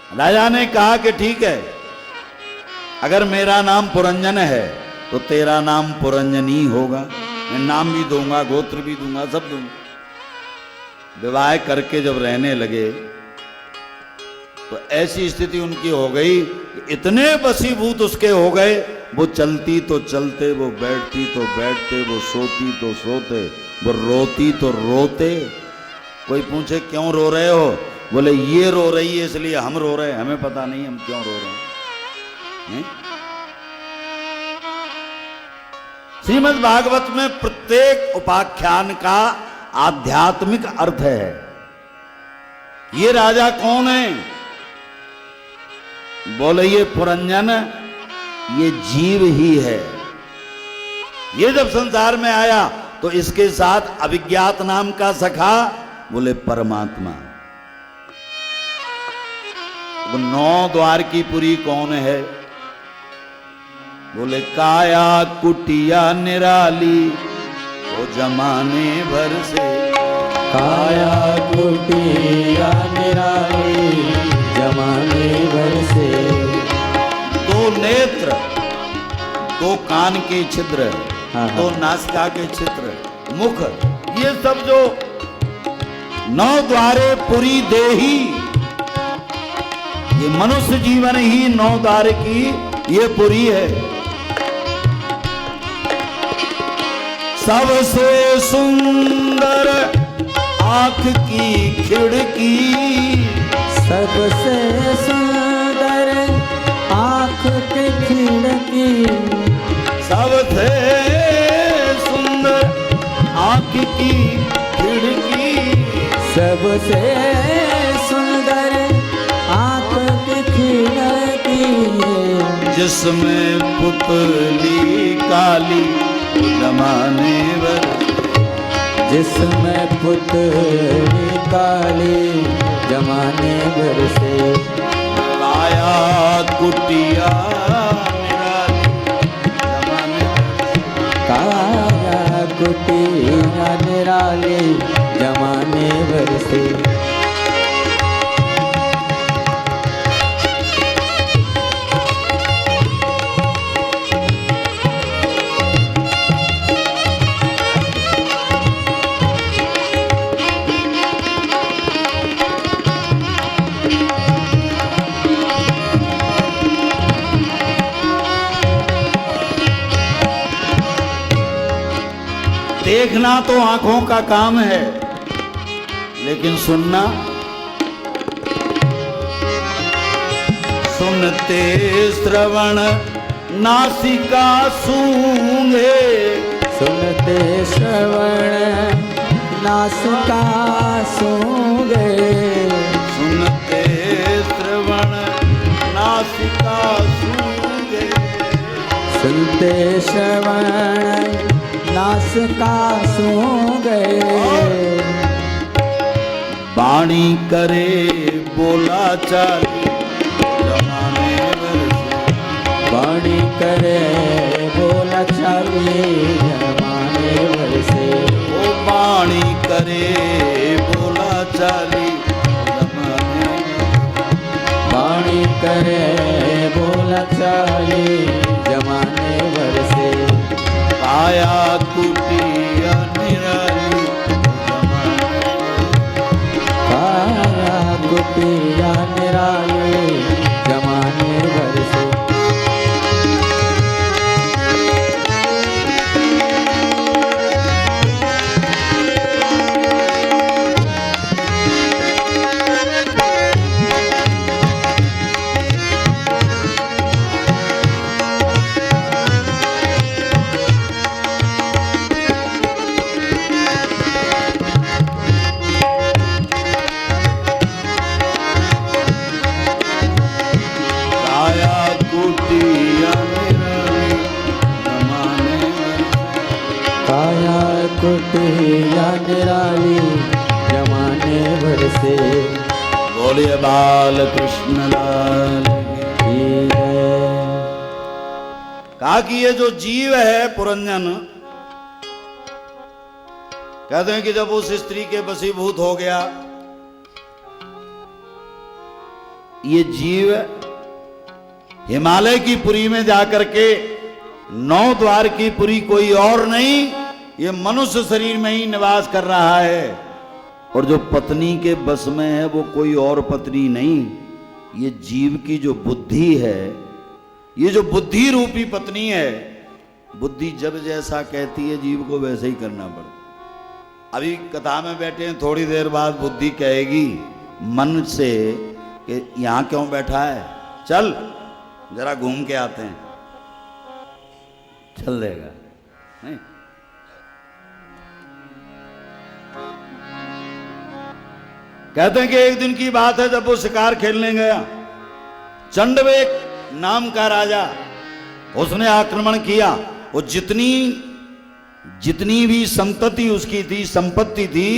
राजा ने कहा कि ठीक है, अगर मेरा नाम पुरंजन है तो तेरा नाम पुरंजनी होगा। मैं नाम भी दूंगा, गोत्र भी दूंगा, सब दूंगा। विवाह करके जब रहने लगे तो ऐसी स्थिति उनकी हो गई कि इतने वशीभूत उसके हो गए, वो चलती तो चलते, वो बैठती तो बैठते, वो सोती तो सोते, वो रोती तो रोते। कोई पूछे क्यों रो रहे हो, बोले ये रो रही है इसलिए हम रो रहे हैं, हमें पता नहीं हम क्यों रो रहे हैं। श्रीमद् भागवत में प्रत्येक उपाख्यान का आध्यात्मिक अर्थ है। ये राजा कौन है, बोले ये पुरंजन, ये जीव ही है। ये जब संसार में आया तो इसके साथ अभिज्ञात नाम का सखा, बोले परमात्मा। वो 9 द्वार की पुरी कौन है, बोले काया कुटिया निराली, वो जमाने भर से। काया कुटिया निराली, जमाने भर से। 2 नेत्र, 2 कान के छिद्र, 2 नासिका के छिद्र, मुख, ये सब जो 9 द्वारे पुरी देही, ये मनुष्य जीवन ही 9 द्वार की ये पुरी है। सबसे सुंदर आंख की खिड़की, सबसे सुंदर आंख की खिड़की, सबसे सुंदर आंख की खिड़की, सबसे सुंदर आंख की खिड़की, जिसमें पुतली काली जमाने भर, जिसमें पुतली काली जमाने भर से। काया कुटिया निराली, जमाने भर से। काया कुटिया निराली, जमाने भर से। देखना तो आंखों का काम है, लेकिन सुनना, सुनते श्रवण नासिका सूंघे, सुनते श्रवण नासिका सूंघे, सुनते श्रवण नासिका सूंघे, सुनते श्रवण नासिका सूंघे। वाणी करे बोला चाली, जमाने भर से। वाणी करे बोला चाली, जमाने भर से। ओ वाणी करे बोला चाली, जमाने भर से। वाणी करे बोला चाली, जमाने भर से। काया कुटिया निराली, काया कुटिया निराली, जमाने भर से। काया कुटिया निराली, जमाने भर से। बोलिए बाल कृष्ण लाल की। कहा कि ये जो जीव है पुरंजन, कहते हैं कि जब उस स्त्री के वशीभूत हो गया, ये जीव हिमालय की पुरी में जाकर के 9 द्वार की पुरी कोई और नहीं, ये मनुष्य शरीर में ही निवास कर रहा है। और जो पत्नी के बस में है वो कोई और पत्नी नहीं, ये जीव की जो बुद्धि है, ये जो बुद्धि रूपी पत्नी है, बुद्धि जब जैसा कहती है जीव को वैसे ही करना पड़ता। अभी कथा में बैठे हैं, थोड़ी देर बाद बुद्धि कहेगी मन से कि यहां क्यों बैठा है, चल जरा घूम के आते हैं, चल देगा नहीं। कहते हैं कि एक दिन की बात है, जब वो शिकार खेलने गया, चंडवेक नाम का राजा, उसने आक्रमण किया। वो जितनी भी संतति उसकी थी, संपत्ति थी,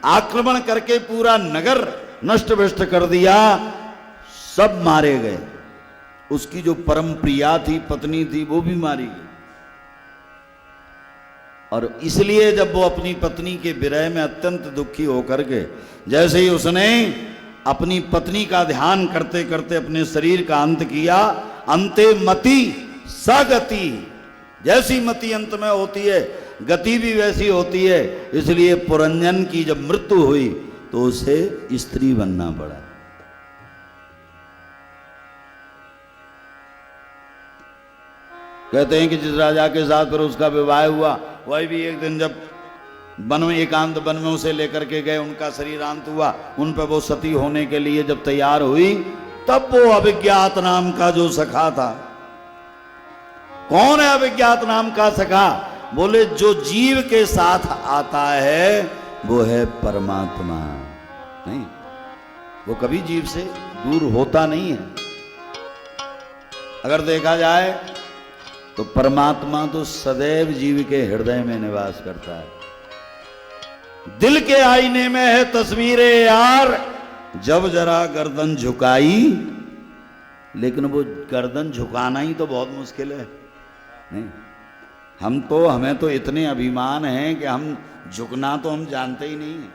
आक्रमण करके पूरा नगर नष्ट भ्रष्ट कर दिया, सब मारे गए। उसकी जो परम प्रिया थी, पत्नी थी, वो भी मारी गई। और इसलिए जब वो अपनी पत्नी के विरह में अत्यंत दुखी होकर के, जैसे ही उसने अपनी पत्नी का ध्यान करते करते अपने शरीर का अंत किया, अंते मति सगति, जैसी मति अंत में होती है गति भी वैसी होती है। इसलिए पुरंजन की जब मृत्यु हुई तो उसे स्त्री बनना पड़ा। कहते हैं कि जिस राजा के साथ फिर उसका विवाह हुआ, वही भी एक दिन जब वन में, एकांत वन में उसे लेकर के गए, उनका शरीरांत हुआ, उन पर वो सती होने के लिए जब तैयार हुई, तब वो अभिज्ञात नाम का जो सखा था, कौन है अभिज्ञात नाम का सखा? बोले जो जीव के साथ आता है वो है परमात्मा। नहीं, वो कभी जीव से दूर होता नहीं है। अगर देखा जाए तो परमात्मा तो सदैव जीव के हृदय में निवास करता है। दिल के आईने में है तस्वीरे यार, जब जरा गर्दन झुकाई, लेकिन वो गर्दन झुकाना ही तो बहुत मुश्किल है। नहीं, हमें तो इतने अभिमान हैं कि हम झुकना तो हम जानते ही नहीं है।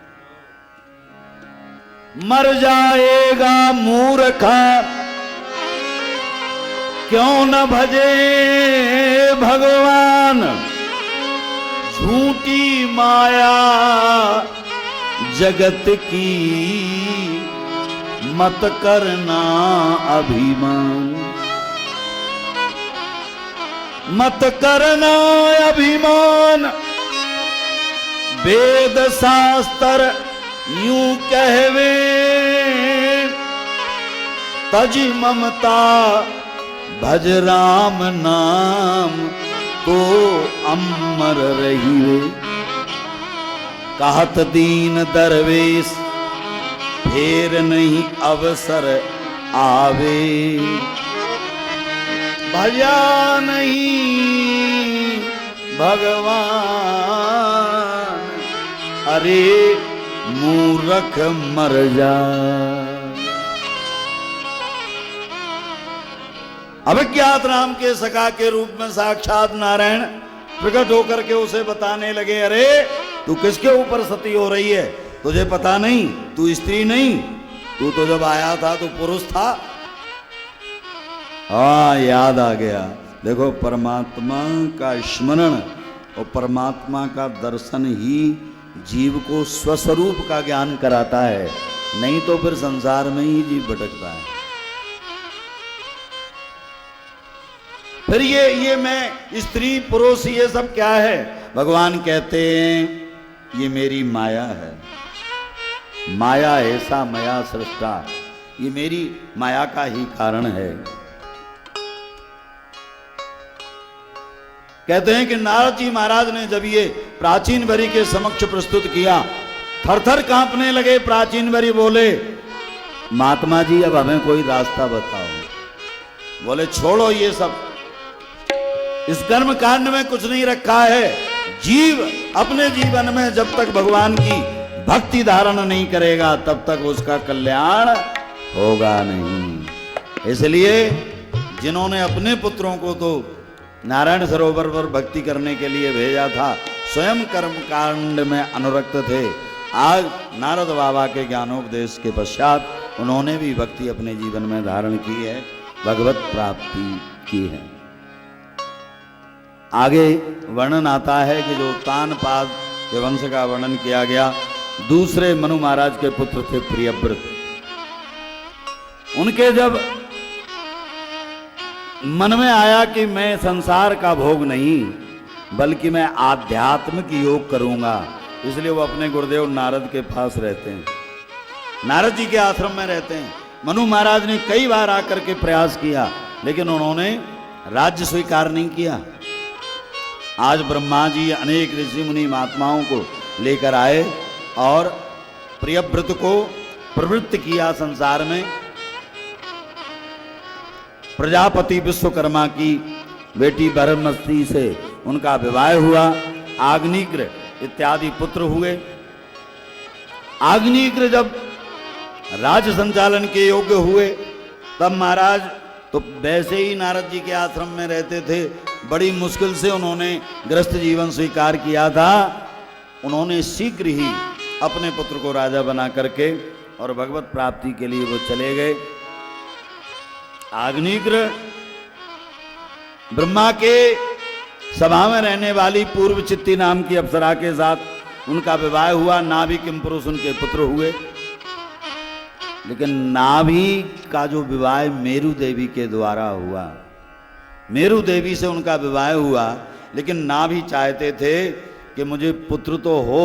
मर जाएगा मूर्खा क्यों न भजे भगवान, झूठी माया जगत की मत करना अभिमान, मत करना अभिमान। वेद शास्त्र यूं कहवे, तज ममता भज राम नाम तो अमर रहिए। कहत दीन दरवेश फेर नहीं अवसर आवे, भजा नहीं भगवान, अरे मूर्ख मर जा। अभिज्ञात नाम के सखा के रूप में साक्षात नारायण प्रकट होकर के उसे बताने लगे, अरे तू किसके ऊपर सती हो रही है? तुझे पता नहीं, तू स्त्री नहीं, तू तो जब आया था तो पुरुष था। हाँ, याद आ गया। देखो, परमात्मा का स्मरण और परमात्मा का दर्शन ही जीव को स्वस्वरूप का ज्ञान कराता है, नहीं तो फिर संसार में ही जीव भटकता है। फिर ये मैं स्त्री पुरुष ये सब क्या है? भगवान कहते हैं ये मेरी माया है, माया ऐसा मया सृष्टा, ये मेरी माया का ही कारण है। कहते हैं कि नारद जी महाराज ने जब ये प्राचीन बरी के समक्ष प्रस्तुत किया, थरथर कांपने लगे। प्राचीन बरी बोले, महात्मा जी अब हमें कोई रास्ता बताओ। बोले छोड़ो ये सब, इस कर्म कांड में कुछ नहीं रखा है। जीव अपने जीवन में जब तक भगवान की भक्ति धारण नहीं करेगा तब तक उसका कल्याण होगा नहीं। इसलिए जिन्होंने अपने पुत्रों को तो नारायण सरोवर पर भक्ति करने के लिए भेजा था, स्वयं कर्म कांड में अनुरक्त थे। आज नारद बाबा के ज्ञानोपदेश के पश्चात उन्होंने भी भक्ति अपने जीवन में धारण की है, भगवत प्राप्ति की है। आगे वर्णन आता है कि जो तानपाद के वंश का वर्णन किया गया, दूसरे मनु महाराज के पुत्र थे प्रियव्रत। उनके जब मन में आया कि मैं संसार का भोग नहीं बल्कि मैं आध्यात्मिक योग करूंगा, इसलिए वो अपने गुरुदेव नारद के पास रहते हैं, नारद जी के आश्रम में रहते हैं। मनु महाराज ने कई बार आकर के प्रयास किया लेकिन उन्होंने राज्य स्वीकार नहीं किया। आज ब्रह्मा जी अनेक ऋषि मुनि महात्माओं को लेकर आए और प्रियव्रत को प्रवृत्त किया संसार में। प्रजापति विश्वकर्मा की बेटी बरहमती से उनका विवाह हुआ। आग्निग्र इत्यादि पुत्र हुए। आग्निग्र जब राज्य संचालन के योग्य हुए तब महाराज तो वैसे ही नारद जी के आश्रम में रहते थे, बड़ी मुश्किल से उन्होंने गृहस्थ जीवन स्वीकार किया था। उन्होंने शीघ्र ही अपने पुत्र को राजा बना करके और भगवत प्राप्ति के लिए वो चले गए। आग्निग्र ब्रह्मा के सभा में रहने वाली पूर्व चित्ती नाम की अप्सरा के साथ उनका विवाह हुआ। नाभि किम पुरुष उनके पुत्र हुए। लेकिन नाभि का जो विवाह मेरु देवी के द्वारा हुआ, मेरु देवी से उनका विवाह हुआ, लेकिन नाभि चाहते थे कि मुझे पुत्र तो हो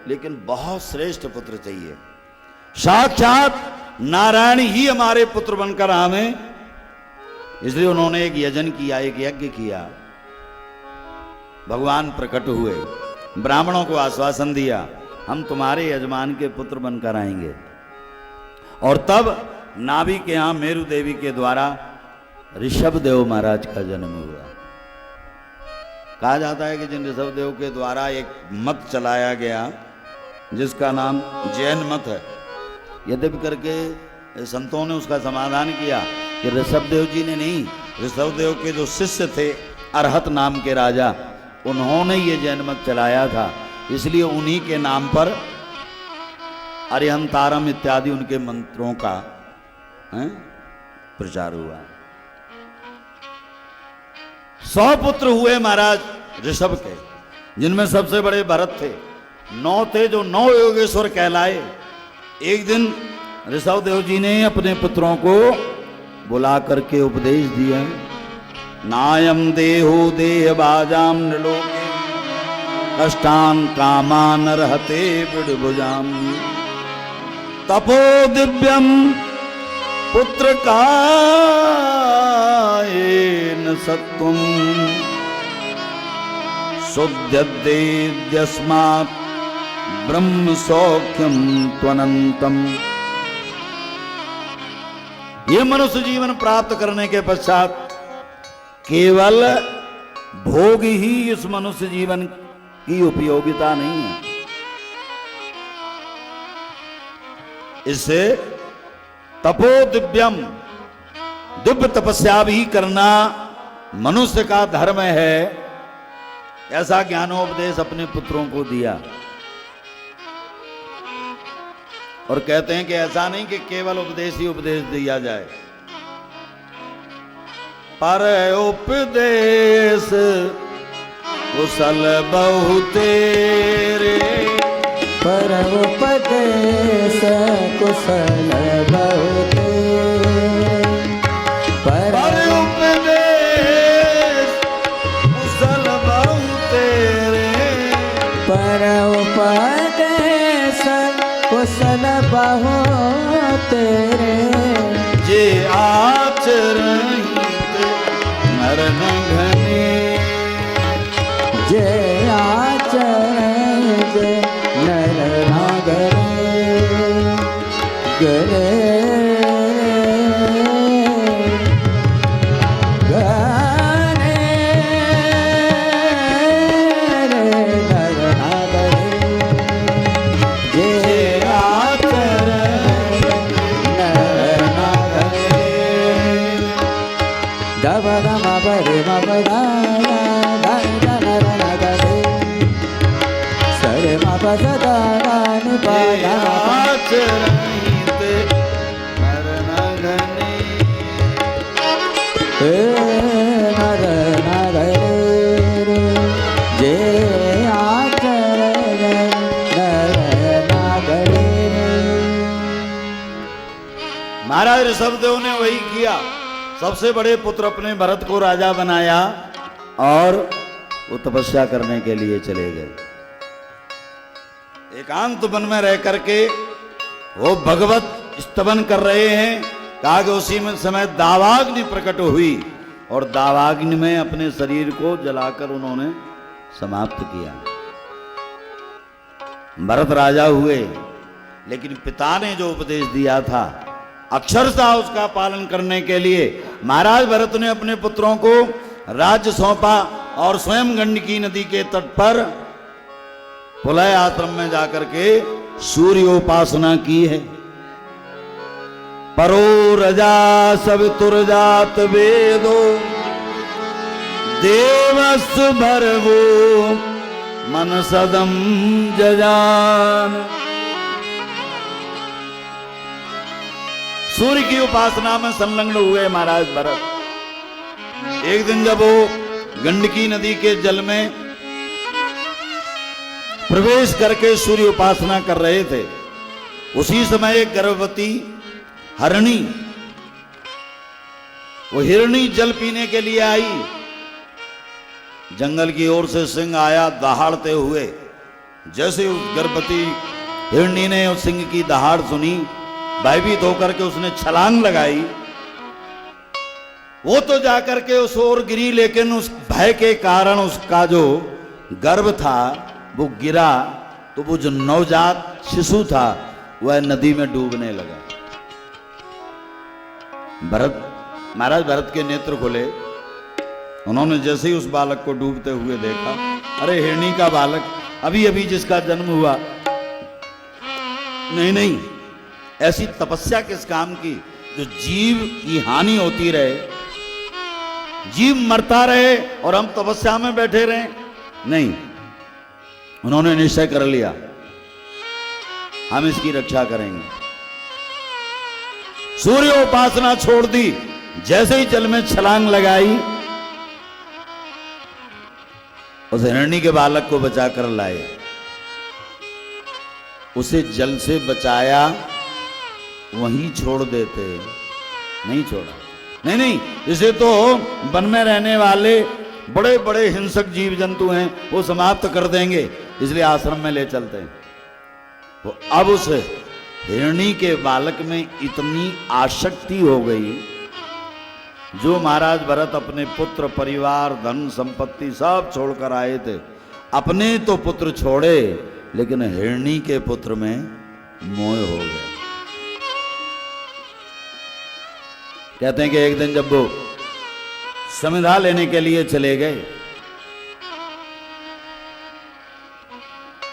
लेकिन बहुत श्रेष्ठ पुत्र चाहिए, साक्षात नारायण ही हमारे पुत्र बनकर आवे। इसलिए उन्होंने एक यजन किया, एक यज्ञ किया। भगवान प्रकट हुए, ब्राह्मणों को आश्वासन दिया, हम तुम्हारे यजमान के पुत्र बनकर आएंगे। और तब नाभि के यहां मेरु देवी के द्वारा ऋषभदेव महाराज का जन्म हुआ। कहा जाता है कि जिन ऋषभदेव के द्वारा एक मत चलाया गया जिसका नाम जैन मत है, यद्यपि करके संतों ने उसका समाधान किया कि ऋषभदेव जी ने नहीं, ऋषभदेव के जो शिष्य थे अरहत नाम के राजा, उन्होंने ये जैन मत चलाया था। इसलिए उन्हीं के नाम पर अरिहंतारम इत्यादि उनके मंत्रों का प्रचार हुआ। 100 पुत्र हुए महाराज ऋषभ के, जिनमें सबसे बड़े भरत थे। 9 थे जो 9 योगेश्वर कहलाए। एक दिन ऋषभदेव जी ने अपने पुत्रों को बुला करके उपदेश दिया। नायम देहो देह बाजाम नृलोके कष्टान कामान रहते बिड़भुजाम तपो दिव्यम पुत्र कायेन सत्वम शुद्ध्यद्यस्मात् ब्रह्म सौख्यम त्वनंतम। ये मनुष्य जीवन प्राप्त करने के पश्चात केवल भोग ही इस मनुष्य जीवन की उपयोगिता नहीं है। इससे तपो दिव्यम, दिव्य तपस्या भी करना मनुष्य का धर्म है, ऐसा ज्ञानोपदेश अपने पुत्रों को दिया। और कहते हैं कि ऐसा नहीं कि केवल उपदेश ही उपदेश दिया जाए, पर उपदेश कुशल बहु तेरे, पर उपदेश कुशल बहु तेरे, पर उपदेश कुशल बहु तेरे, पर उपदेश कुशल बहु तेरे, जे आचरण नर न घने, जे आचरण जे नर न घने, घने घने नर न घने, जे आचरण महाराज ऋषभदेव ने वही किया, सबसे बड़े पुत्र अपने भरत को राजा बनाया और वो तपस्या करने के लिए चले गए। एकांत वन में रह करके वो भगवत स्तवन कर रहे हैं। कहा कि उसी में समय दावाग्नि प्रकट हुई और दावाग्नि में अपने शरीर को जलाकर उन्होंने समाप्त किया। भरत राजा हुए, लेकिन पिता ने जो उपदेश दिया था अक्षरशः उसका पालन करने के लिए महाराज भरत ने अपने पुत्रों को राज्य सौंपा और स्वयं गंडकी नदी के तट पर पुलय आश्रम में जाकर के सूर्योपासना की है। परो रजा सवितुर्जात वेदो देवस भरवो मन सदम जजान। सूर्य की उपासना में संलग्न हुए महाराज भरत। एक दिन जब वो गंडकी नदी के जल में प्रवेश करके सूर्य उपासना कर रहे थे, उसी समय एक गर्भवती हरणी, वो हिरणी जल पीने के लिए आई। जंगल की ओर से सिंह आया दहाड़ते हुए। जैसे उस गर्भवती हिरणी ने उस सिंह की दहाड़ सुनी, भयभीत होकर के उसने छलांग लगाई। वो तो जाकर के उस ओर गिरी, लेकिन उस भय के कारण उसका जो गर्भ था वो गिरा, तो वो जो नवजात शिशु था वह नदी में डूबने लगा। महाराज भरत के नेत्र खुले। उन्होंने जैसे ही उस बालक को डूबते हुए देखा, अरे हिरणी का बालक, अभी अभी जिसका जन्म हुआ। नहीं नहीं, ऐसी तपस्या किस काम की जो जीव की हानि होती रहे, जीव मरता रहे और हम तपस्या में बैठे रहे? नहीं, उन्होंने निश्चय कर लिया हम इसकी रक्षा करेंगे। सूर्य उपासना छोड़ दी, जैसे ही जल में छलांग लगाई, उस हिरणी के बालक को बचाकर लाए। उसे जल से बचाया, वहीं छोड़ देते, नहीं छोड़ा। नहीं नहीं, इसे तो वन में रहने वाले बड़े बड़े हिंसक जीव जंतु हैं, वो समाप्त कर देंगे, इसलिए आश्रम में ले चलते हैं। तो अब उस हिरणी के बालक में इतनी आसक्ति हो गई, जो महाराज भरत अपने पुत्र परिवार धन संपत्ति सब छोड़कर आए थे, अपने तो पुत्र छोड़े, लेकिन हिरणी के पुत्र में मोह हो गया। कहते हैं कि एक दिन जब वो संविदा लेने के लिए चले गए,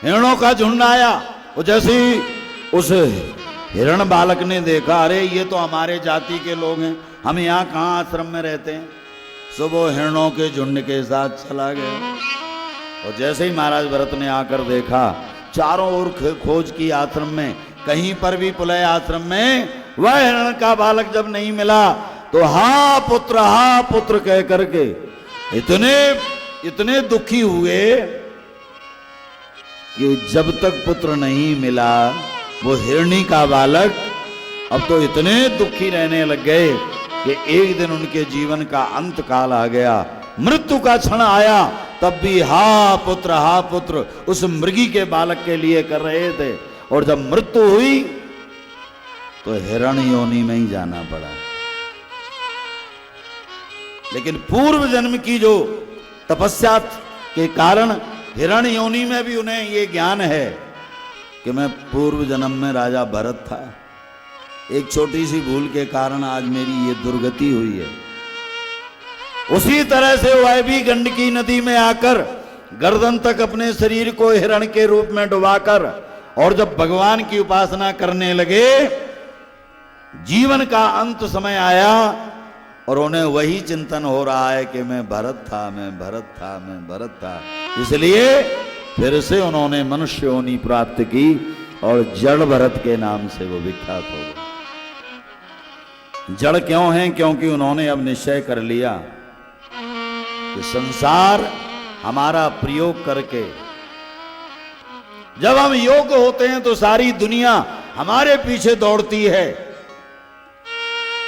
हिरणों का झुंड आया। वो जैसे ही उस हिरण बालक ने देखा, अरे ये तो हमारे जाति के लोग हैं, हम यहाँ कहाँ आश्रम में रहते हैं, सो वो हिरणों के झुंड के साथ चला गया। और जैसे ही महाराज भरत ने आकर देखा, चारों ओर खोज की आश्रम में, कहीं पर भी पुलय आश्रम में वह हिरण का बालक जब नहीं मिला, तो हा पुत्र कह करके इतने दुखी हुए कि जब तक पुत्र नहीं मिला, वो हिरणी का बालक अब तो इतने दुखी रहने लग गए कि एक दिन उनके जीवन का अंत काल आ गया, मृत्यु का क्षण आया, तब भी हा पुत्र उस मृगी के बालक के लिए कर रहे थे। और जब मृत्यु हुई तो हिरण योनि में ही जाना पड़ा। लेकिन पूर्व जन्म की जो तपस्या के कारण हिरण योनि में भी उन्हें ये ज्ञान है कि मैं पूर्व जन्म में राजा भरत था। एक छोटी सी भूल के कारण आज मेरी ये दुर्गति हुई है। उसी तरह से वह भी गंडकी नदी में आकर गर्दन तक अपने शरीर को हिरण के रूप में डुबाकर, और जब भगवान की उपासना करने लगे, जीवन का अंत समय आया और उन्हें वही चिंतन हो रहा है कि मैं भरत था। इसलिए फिर से उन्होंने मनुष्य योनि प्राप्त की और जड़ भरत के नाम से वो विख्यात हो गए। जड़ क्यों हैं? क्योंकि उन्होंने अब निश्चय कर लिया कि संसार हमारा प्रयोग करके, जब हम योग्य होते हैं तो सारी दुनिया हमारे पीछे दौड़ती है,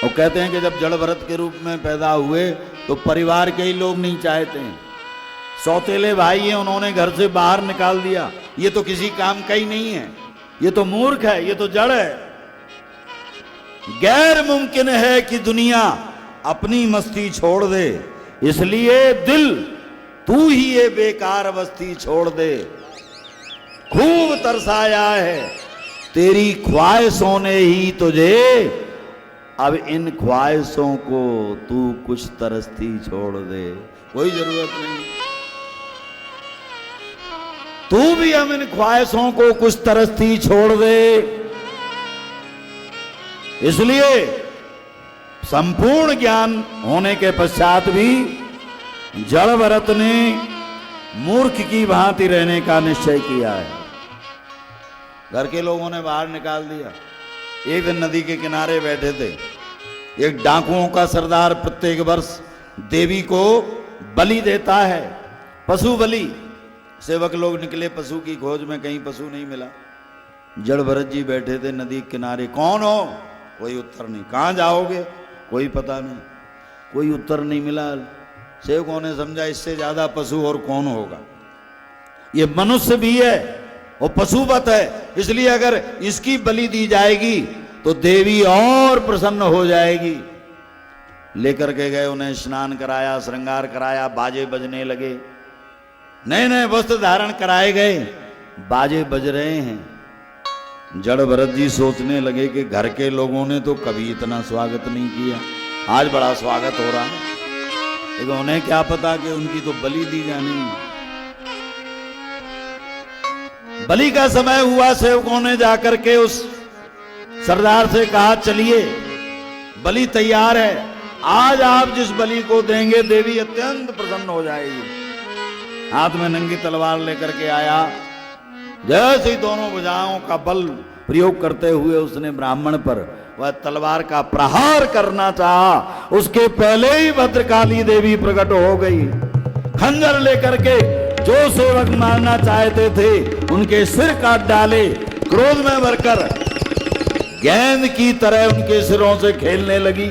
और कहते हैं कि जब जड़ भरत के रूप में पैदा हुए तो परिवार के ही लोग नहीं चाहते हैं, सौतेले भाई हैं, उन्होंने घर से बाहर निकाल दिया। ये तो किसी काम का ही नहीं है, ये तो मूर्ख है, ये तो जड़ है। गैर मुमकिन है कि दुनिया अपनी मस्ती छोड़ दे, इसलिए दिल तू ही ये बेकार बस्ती छोड़ दे। खूब तरसाया है तेरी ख्वाहिशों ने ही तुझे, अब इन ख्वाहिशों को तू कुछ तरसती छोड़ दे। कोई जरूरत नहीं, तू भी हम इन ख्वाहिशों को कुछ तरसती छोड़ दे। इसलिए संपूर्ण ज्ञान होने के पश्चात भी जड़ भरत ने मूर्ख की भांति रहने का निश्चय किया है। घर के लोगों ने बाहर निकाल दिया। एक दिन नदी के किनारे बैठे थे, एक डाकुओं का सरदार प्रत्येक वर्ष देवी को बलि देता है, पशु बलि। सेवक लोग निकले पशु की खोज में, कहीं पशु नहीं मिला। जड़ भरत जी बैठे थे नदी के किनारे। कौन हो? कोई उत्तर नहीं। कहाँ जाओगे? कोई पता नहीं। कोई उत्तर नहीं मिला। सेवकों ने समझा इससे ज्यादा पशु और कौन होगा, ये मनुष्य भी है और पशुवत है, इसलिए अगर इसकी बलि दी जाएगी तो देवी और प्रसन्न हो जाएगी। लेकर के गए, उन्हें स्नान कराया, श्रृंगार कराया, बाजे बजने लगे, नए नए वस्त्र धारण कराए गए, बाजे बज रहे हैं। जड़ भरत जी सोचने लगे कि घर के लोगों ने तो कभी इतना स्वागत नहीं किया, आज बड़ा स्वागत हो रहा है। लेकिन उन्हें क्या पता कि उनकी तो बलि दी जानी है। बलि का समय हुआ, सेवकों ने जाकर के उस सरदार से कहा चलिए बलि तैयार है, आज आप जिस बलि को देंगे देवी अत्यंत प्रसन्न हो जाएगी। हाथ में नंगी तलवार लेकर के आया। जैसे ही दोनों भुजाओं का बल प्रयोग करते हुए उसने ब्राह्मण पर वह तलवार का प्रहार करना चाहा, उसके पहले ही भद्रकाली देवी प्रकट हो गई। खंजर लेकर के जो सेवक मारना चाहते थे उनके सिर काट डाले। क्रोध में भरकर गेंद की तरह उनके सिरों से खेलने लगी।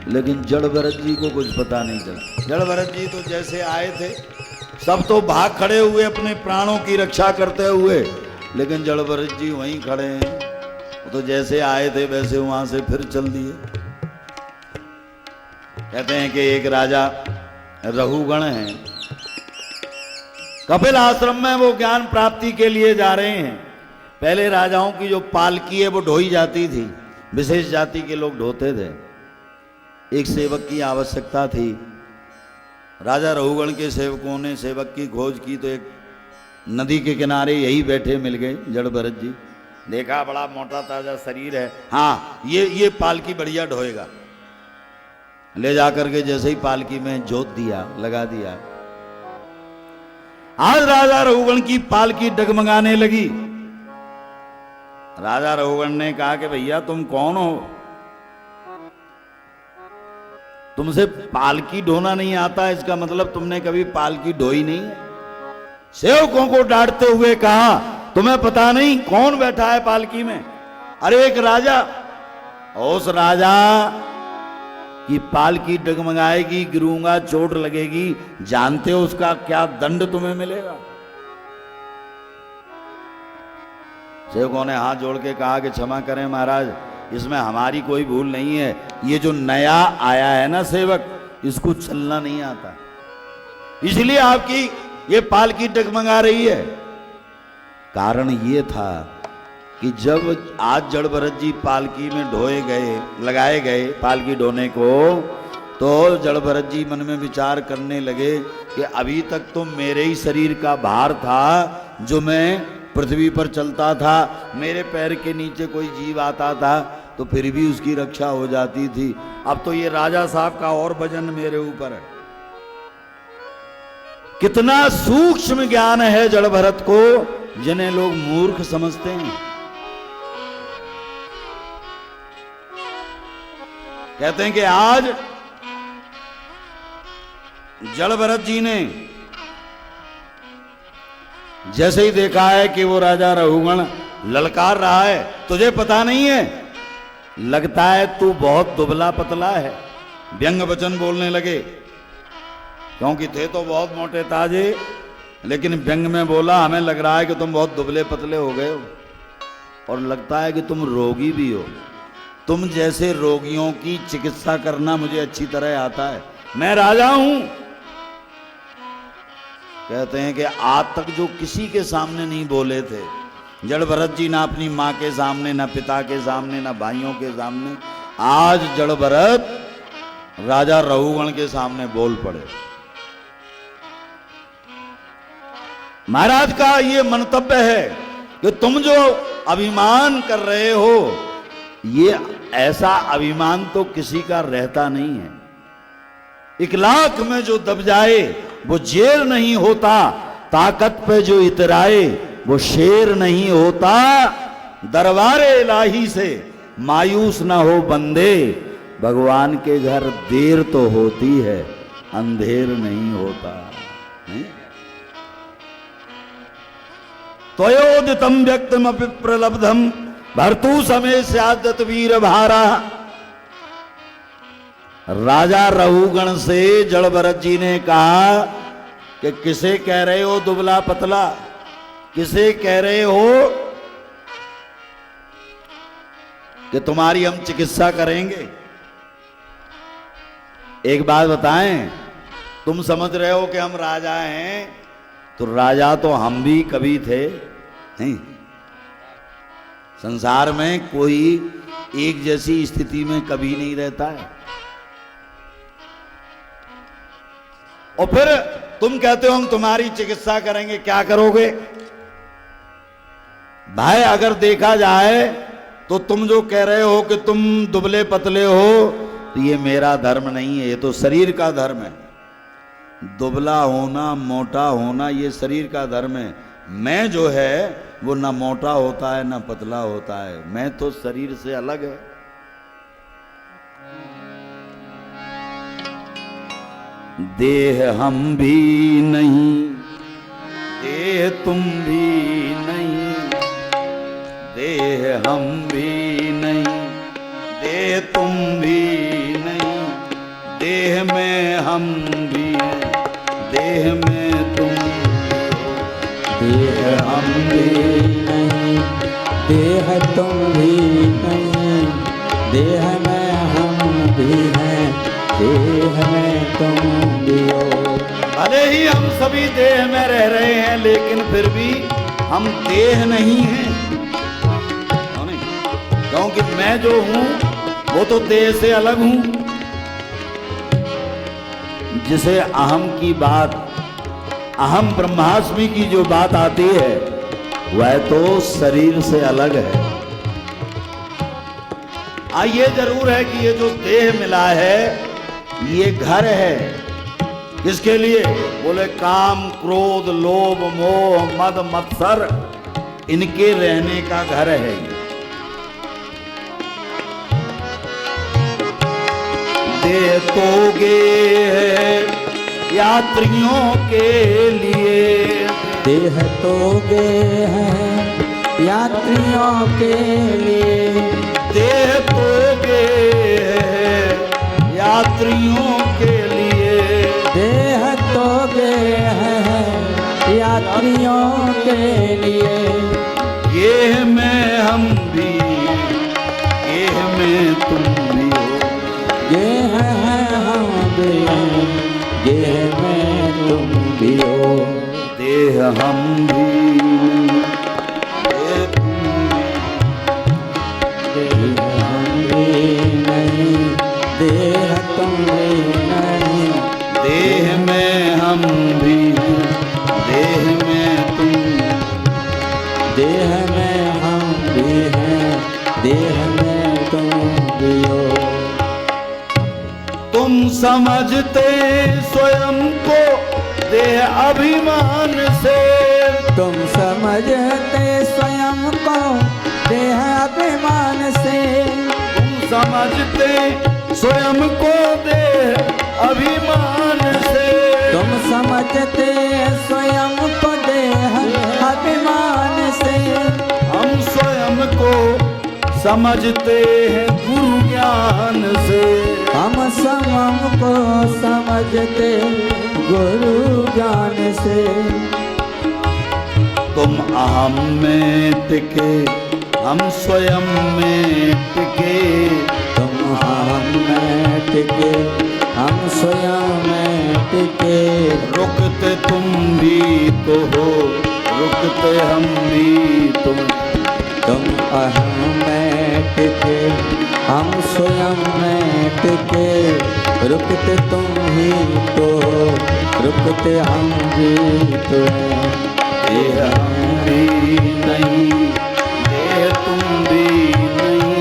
लेकिन जड़ भरत जी को कुछ पता नहीं चला। जड़ भरत जी तो जैसे आए थे, सब तो भाग खड़े हुए अपने प्राणों की रक्षा करते हुए, लेकिन जड़ भरत जी वहीं खड़े हैं। वो तो जैसे आए थे वैसे वहां से फिर चल दिए। कहते हैं कि एक राजा रघुगण हैं, कपिल आश्रम में वो ज्ञान प्राप्ति के लिए जा रहे हैं। पहले राजाओं की जो पालकी है वो ढोई जाती थी, विशेष जाति के लोग ढोते थे। एक सेवक की आवश्यकता थी। राजा रघुगण के सेवकों ने सेवक की खोज की तो एक नदी के किनारे यही बैठे मिल गए जड़ भरत जी। देखा बड़ा मोटा ताजा शरीर है, हाँ ये पालकी बढ़िया ढोएगा। ले जाकर के जैसे ही पालकी में जोत दिया, लगा दिया। आज राजा रघुगण की पालकी डगमगाने लगी। राजा रघुगण ने कहा कि भैया तुम कौन हो? तुमसे पालकी ढोना नहीं आता, इसका मतलब तुमने कभी पालकी ढोई नहीं है। सेवकों को डांटते हुए कहा तुम्हें पता नहीं कौन बैठा है पालकी में? अरे एक राजा, उस राजा की पालकी डगमगाएगी, गिरूंगा, चोट लगेगी, जानते हो उसका क्या दंड तुम्हें मिलेगा? सेवकों ने हाथ जोड़ के कहा कि क्षमा करें महाराज, इसमें हमारी कोई भूल नहीं है। ये जो नया आया है ना सेवक, इसको चलना नहीं आता, इसलिए आपकी ये पालकी डगमगा रही है। कारण ये था कि जब आज जड़ भरत जी पालकी में ढोए गए, लगाए गए पालकी ढोने को, तो जड़ भरत जी मन में विचार करने लगे कि अभी तक तो मेरे ही शरीर का भार था जो मैं पृथ्वी पर चलता था, मेरे पैर के नीचे कोई जीव आता था तो फिर भी उसकी रक्षा हो जाती थी। अब तो ये राजा साहब का और वजन मेरे ऊपर है। कितना सूक्ष्म ज्ञान है जड़ भरत को, जिन्हें लोग मूर्ख समझते हैं। कहते हैं कि आज जड़ भरत जी ने जैसे ही देखा है कि वो राजा रघुगण ललकार रहा है, तुझे पता नहीं है लगता है तू बहुत दुबला पतला है। व्यंग वचन बोलने लगे, क्योंकि थे तो बहुत मोटे ताजे, लेकिन व्यंग में बोला हमें लग रहा है कि तुम बहुत दुबले पतले हो गए हो और लगता है कि तुम रोगी भी हो। तुम जैसे रोगियों की चिकित्सा करना मुझे अच्छी तरह आता है। मैं राजा हूं। कहते हैं कि आज तक जो किसी के सामने नहीं बोले थे, जड़ भरत जी ना अपनी मां के सामने, ना पिता के सामने, ना भाइयों के सामने, आज जड़ भरत राजा रघुगण के सामने बोल पड़े। महाराज का ये मंतव्य है कि तुम जो अभिमान कर रहे हो, ये ऐसा अभिमान तो किसी का रहता नहीं है। 1 लाख में जो दब जाए वो जेर नहीं होता, ताकत पे जो इतराए वो शेर नहीं होता। दरबारे इलाही से मायूस ना हो बंदे, भगवान के घर देर तो होती है, अंधेर नहीं होता। त्वयोदितम व्यक्तमपि प्रलब्धम भर्तु समय स्यादत वीर भारा। राजा रघुगण से जड़ भरत जी ने कहा कि किसे कह रहे हो दुबला पतला, किसे कह रहे हो कि तुम्हारी हम चिकित्सा करेंगे। एक बात बताएं, तुम समझ रहे हो कि हम राजा हैं, तो राजा तो हम भी कभी थे नहीं। संसार में कोई एक जैसी स्थिति में कभी नहीं रहता है। और फिर तुम कहते हो हम तुम्हारी चिकित्सा करेंगे, क्या करोगे? भाई अगर देखा जाए तो तुम जो कह रहे हो कि तुम दुबले पतले हो, तो ये मेरा धर्म नहीं है, ये तो शरीर का धर्म है। दुबला होना, मोटा होना, ये शरीर का धर्म है। मैं जो है वो ना मोटा होता है ना पतला होता है, मैं तो शरीर से अलग है। देह हम भी नहीं, देह तुम भी नहीं, देह हम भी नहीं, देह तुम भी नहीं, देह में हम भी हैं, देह में तुम भी हो। देह हम भी नहीं, देह तुम भी नहीं, देह में हम भी हैं, देह में तुम भी हो। भले ही हम सभी देह में रह रहे हैं, लेकिन फिर भी हम देह नहीं हैं। क्योंकि मैं जो हूं वो तो देह से अलग हूं। जिसे अहम की बात, अहम ब्रह्मास्मि की जो बात आती है, वह तो शरीर से अलग है। ये जरूर है कि ये जो देह मिला है ये घर है। किसके लिए? बोले काम, क्रोध, लोभ, मोह, मद, मत्सर, इनके रहने का घर है ये। देह तो गे है यात्रियों के लिए, देह तो गे हैं यात्रियों के लिए, देह तो गे है यात्रियों के लिए, देह तो गे हैं यात्रियों के लिए। ये में हम भी, ये में तुम भी हो। ये है हम भी हैं, ये में तुम भी हो। देह हम भी देह तुम भी। देह हम भी नहीं, देह तुम भी नहीं, देह में हम भी हैं, देह में तुम। देह में हम भी हैं, देह में तुम भी हो। तुम समझते स्वयं को देह अभिमान से, तुम समझते स्वयं को देह अभिमान से, तुम समझते स्वयं को देह अभिमान से, तुम समझते स्वयं को देह अभिमान से। हम स्वयं को समझते हैं गुरु ज्ञान से। हम समम को समझते गुरु ज्ञान से। तुम अहम में टिके हम स्वयं में टिके। तुम अहम में टिके हम स्वयं में टिके। रुकते तुम भी तो हो रुकते हम भी तुम। तुम अहम में टिके हम स्वयं में टिके। रुकते तुम ही तो रुकते हम भी तो हैं। देह हम भी नहीं देह तुम भी नहीं।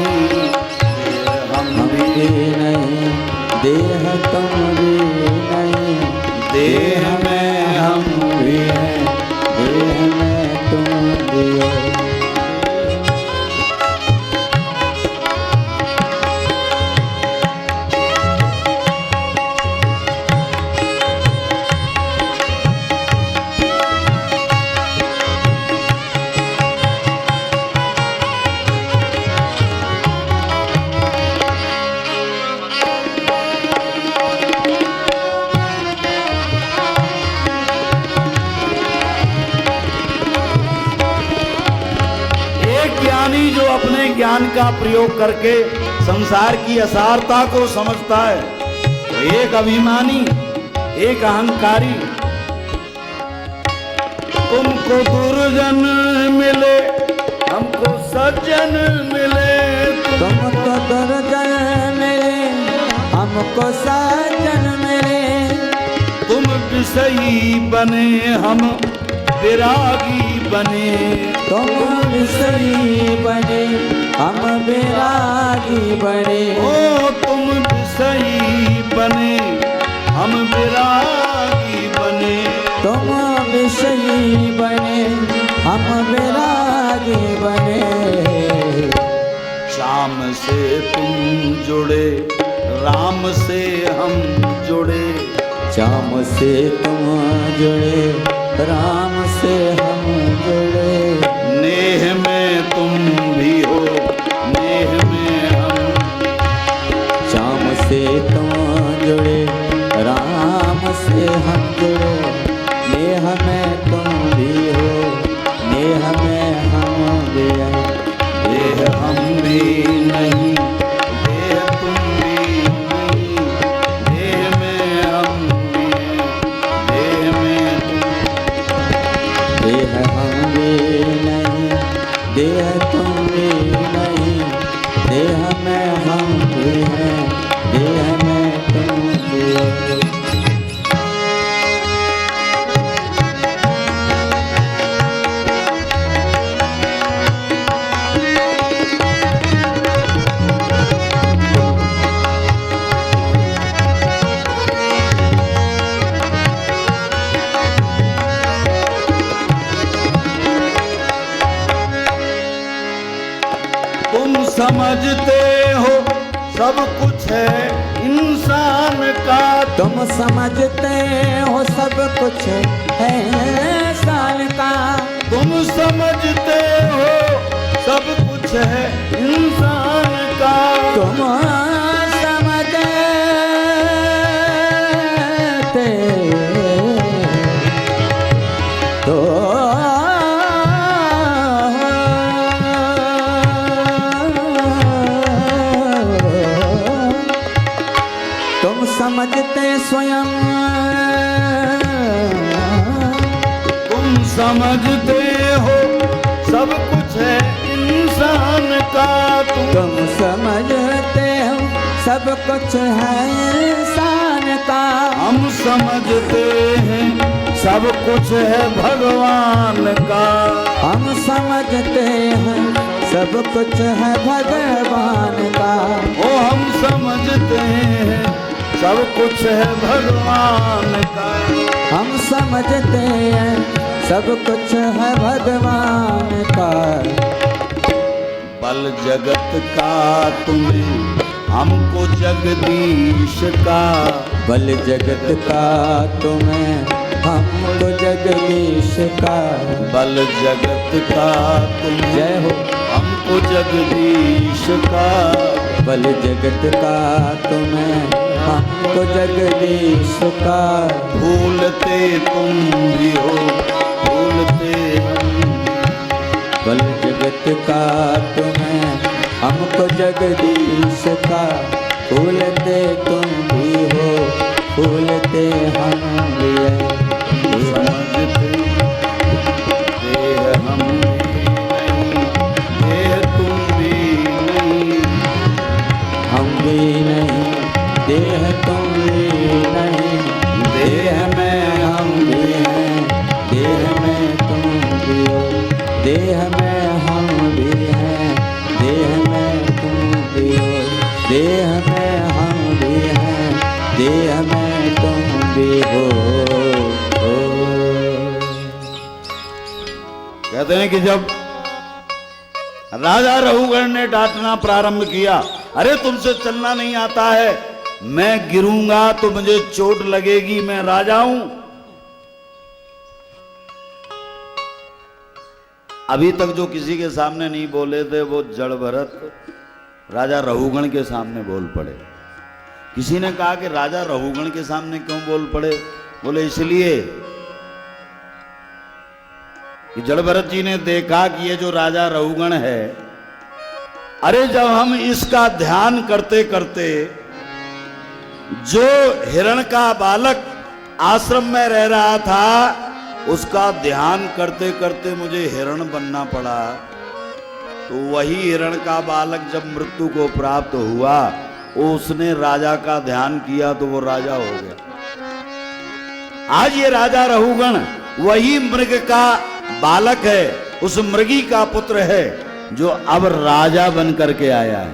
देह हम भी नहीं देह तुम भी नहीं। देह में हम भी हैं देह में तुम भी हो। ज्ञानी जो अपने ज्ञान का प्रयोग करके संसार की असारता को समझता है, तो एक अभिमानी एक अहंकारी। तुमको दुर्जन मिले हमको सज्जन मिले। तुमको दुर्जन मिले हमको सज्जन मिले। तुम विषयी बने हम विरागी बने। तुम विषयी बने हम विरागी बने। ओ तुम विषयी बने हम विरागी बने। तुम विषयी बने हम विरागी बने। श्याम से तुम जुड़े राम से हम जुड़े। श्याम से तुम जुड़े राम से हम जुड़े। नेह में तुम भी हो नेह में हम। श्याम से तुम जुड़े राम से हम जुड़े। नेह में तुम भी हो नेह में हम भी हैं। देह हम भी नहीं देह तुम भी नहीं। देह में हम भी हैं देह में तुम। देह हम भी नहीं देह तुम भी नहीं। देह में हम भी हैं देह में तुम भी हो। तुम समझते हो सब कुछ है इंसान का। तुम समझते हो सब कुछ है इंसान का। तुम समझते हो सब कुछ है इंसान का। तुम समझते तो तुम समझते स्वयं। तुम समझते हो सब कुछ है इंसान का। तुम समझते हो सब कुछ है इंसान का। हम समझते हैं सब कुछ है भगवान का। हम समझते हैं सब कुछ है भगवान का। ओ हम समझते हैं सब कुछ है भगवान का। हम समझते हैं सब कुछ है भगवान का। बल जगत का तुम्हें हमको जगदीश का। बल जगत का तुम्हें हमको जगदीश का बल जगत का तुम जय हो। हमको जगदीश का बल जगत का तुम्हें हमको जगदीश का। भूलते तुम भी हो भूलते हम। बल जगत का तुम्हें हमको जगदीश का। भूलते तुम भी हो भूलते हम भी हैं। समझते देह हम भी नहीं देह तुम भी नहीं। हम भी नहीं देह तुम भी नहीं। देह में हम भी हैं देह में तुम भी हो। देह में हम भी हैं देह में तुम भी हो। देह में हम भी हैं देह में तुम भी हो। कहते हैं कि जब राजा रघुगण ने डांटना प्रारंभ किया, अरे तुमसे चलना नहीं आता है, मैं गिरूंगा तो मुझे चोट लगेगी, मैं राजा हूं। अभी तक जो किसी के सामने नहीं बोले थे वो जड़ भरत राजा रघुगण के सामने बोल पड़े। किसी ने कहा कि राजा रघुगण के सामने क्यों बोल पड़े? बोले इसलिए कि जड़ भरत जी ने देखा कि ये जो राजा रघुगण है, अरे जब हम इसका ध्यान करते करते जो हिरण का बालक आश्रम में रह रहा था उसका ध्यान करते करते मुझे हिरण बनना पड़ा, तो वही हिरण का बालक जब मृत्यु को प्राप्त हुआ उसने राजा का ध्यान किया तो वो राजा हो गया। आज ये राजा रघुगण वही मृग का बालक है, उस मृगी का पुत्र है जो अब राजा बन करके आया है।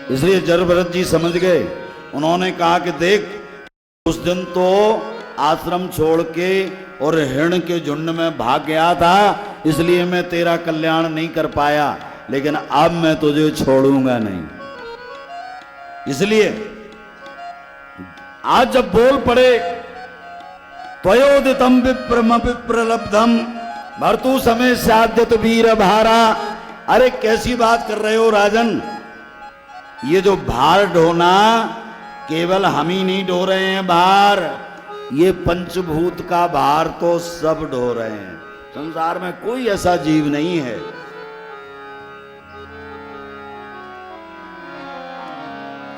इसलिए जड़ भरत जी समझ गए। उन्होंने कहा कि देख उस दिन तो आश्रम छोड़ के और हिरण के झुंड में भाग गया था, इसलिए मैं तेरा कल्याण नहीं कर पाया, लेकिन अब मैं तुझे छोड़ूंगा नहीं। इसलिए आज जब बोल पड़े त्वयोदितम विप्रम विप्रलब्धम भर्तु समय साध्यत वीर भारा। अरे कैसी बात कर रहे हो राजन, ये जो भार ढोना केवल हम ही नहीं ढो रहे हैं भार, ये पंचभूत का भार तो सब ढो रहे हैं। संसार में कोई ऐसा जीव नहीं है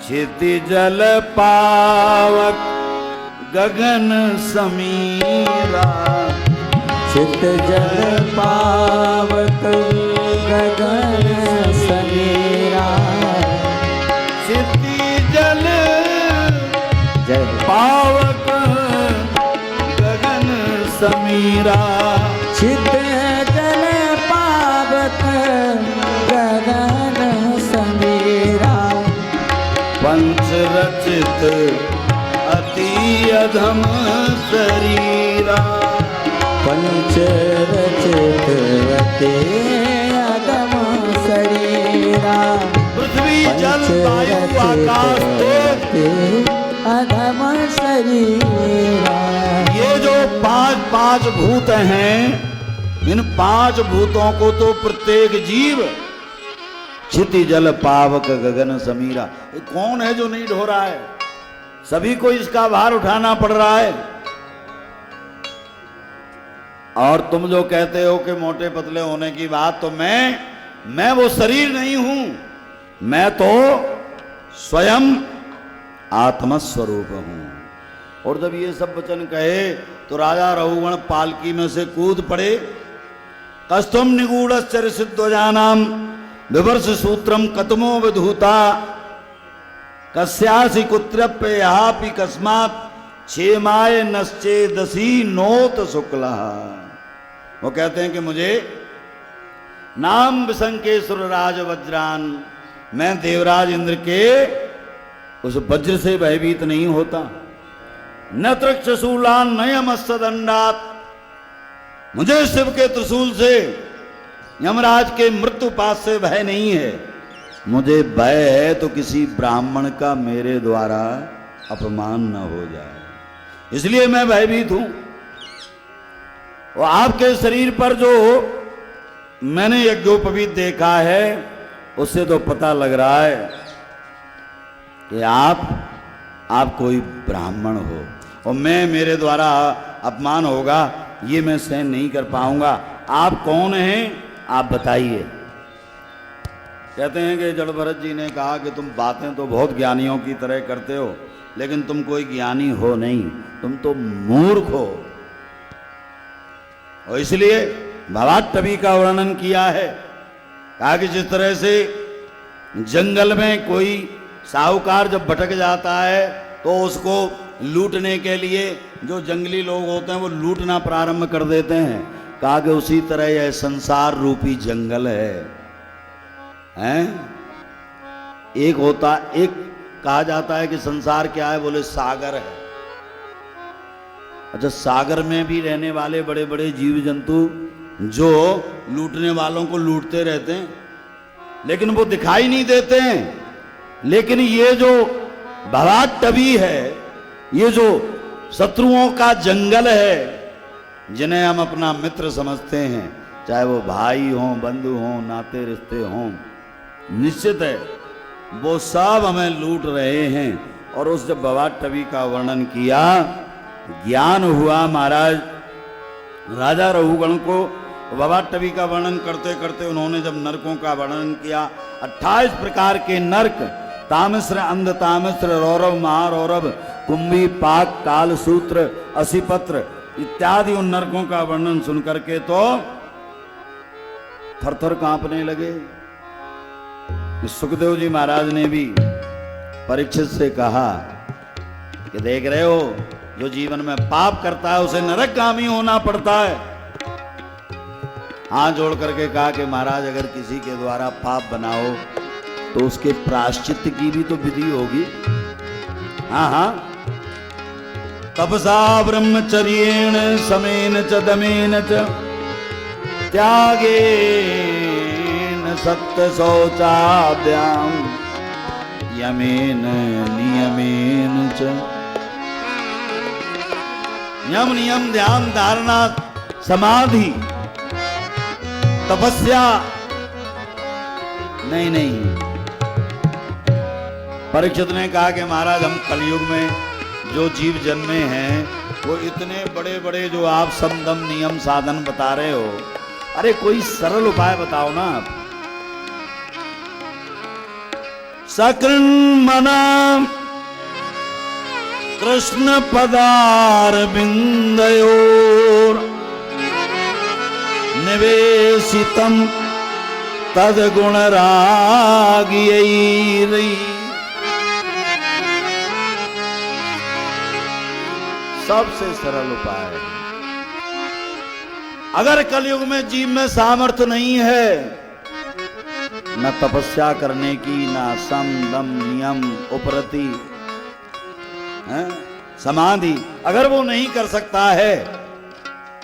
क्षितिजल पावक गगन समीरा। क्षितिजल पावक गगन समीरा। क्षितिजल जय पावक गगन समीरा। क्षितिजल पावक गगन समीरा। पंचरचित अति अधम शरीरा। पंचरचित अति अधम शरीरा। पृथ्वी जल वायु आकाश तेज अधम शरीरा। ये जो पांच भूत हैं, इन पांच भूतों को तो प्रत्येक जीव क्षिति जल पावक गगन समीरा। ये कौन है जो नहीं ढो रहा है? सभी को इसका भार उठाना पड़ रहा है। और तुम जो कहते हो कि मोटे पतले होने की बात, तो मैं वो शरीर नहीं हूं, मैं तो स्वयं आत्मस्वरूप हूं। और जब ये सब वचन कहे तो राजा रघुगण पालकी में से कूद पड़े। कस्तम निगूढ़श्चर्य सिद्धोजानाम विवर्ष सूत्रम कतमो विधूता। कस्यासि कुत्रप्यहापि कस्मात् क्षेमाय नश्चेदसी नोत शुक्ला। वो कहते हैं कि मुझे नाम विसंके सुरराज वज्रान, मैं देवराज इंद्र के उस वज्र से भयभीत नहीं होता। न त्रिशूलान न यमस्तदंडात, मुझे शिव के त्रिशूल से यमराज के मृत्युपात से भय नहीं है। मुझे भय है तो किसी ब्राह्मण का मेरे द्वारा अपमान न हो जाए। इसलिए मैं भयभीत हूं। और आपके शरीर पर जो मैंने यज्ञोपवीत देखा है उससे तो पता लग रहा है कि आप कोई ब्राह्मण हो, और मेरे द्वारा अपमान होगा ये मैं सहन नहीं कर पाऊंगा। आप कौन हैं आप बताइए। कहते हैं कि जड़ भरत जी ने कहा कि तुम बातें तो बहुत ज्ञानियों की तरह करते हो, लेकिन तुम कोई ज्ञानी हो नहीं, तुम तो मूर्ख हो। और इसलिए भवाटवी का वर्णन किया है। कहा कि जिस तरह से जंगल में कोई साहूकार जब भटक जाता है तो उसको लूटने के लिए जो जंगली लोग होते हैं वो लूटना प्रारंभ कर देते हैं। कहा कि उसी तरह यह संसार रूपी जंगल है। एक कहा जाता है कि संसार क्या है, बोले सागर है। अच्छा, सागर में भी रहने वाले बड़े बड़े जीव जंतु जो लूटने वालों को लूटते रहते हैं, लेकिन वो दिखाई नहीं देते हैं। लेकिन ये जो भवाटवी है, ये जो शत्रुओं का जंगल है, जिन्हें हम अपना मित्र समझते हैं, चाहे वो भाई हों, बंधु हों, नाते रिश्ते हों, निश्चित है वो सब हमें लूट रहे हैं। और उस जब भवाटवी का वर्णन किया, ज्ञान हुआ महाराज राजा रघुगण को। भवाटवी का वर्णन करते करते उन्होंने जब नरकों का वर्णन किया, 28 प्रकार के नरक, तामिश्र, अंध तामिश्र, रौरव, महारौरव, कुंभी, पाक, काल सूत्र, असीपत्र इत्यादि उन नरकों का वर्णन सुनकर के तो थरथर कांपने लगे। सुखदेव जी महाराज ने भी परीक्षित से कहा कि देख रहे हो, जो जीवन में पाप करता है उसे नरकगामी होना पड़ता है। हाथ जोड़ करके कहा कि महाराज अगर किसी के द्वारा पाप बनाओ तो उसके प्रायश्चित की भी तो विधि होगी। हाँ, तपसा ब्रह्मचर्येण समेन च दमेन च त्यागेन सत्य शौचाभ्याम यमेन नियमेन च। यम, नियम, ध्यान, धारणा, समाधि, तपस्या नहीं। परीक्षित ने कहा कि महाराज हम कलयुग में जो जीव जन्मे हैं वो इतने बड़े बड़े जो आप समदम नियम साधन बता रहे हो, अरे कोई सरल उपाय बताओ ना आप। सकृन्मना कृष्ण पदार बिंदयोर निवेशितम तदगुण रागियैरी। सबसे सरल उपाय है। अगर कलयुग में जीव में सामर्थ्य नहीं है न तपस्या करने की, ना सम दम नियम उपरति समाधि, अगर वो नहीं कर सकता है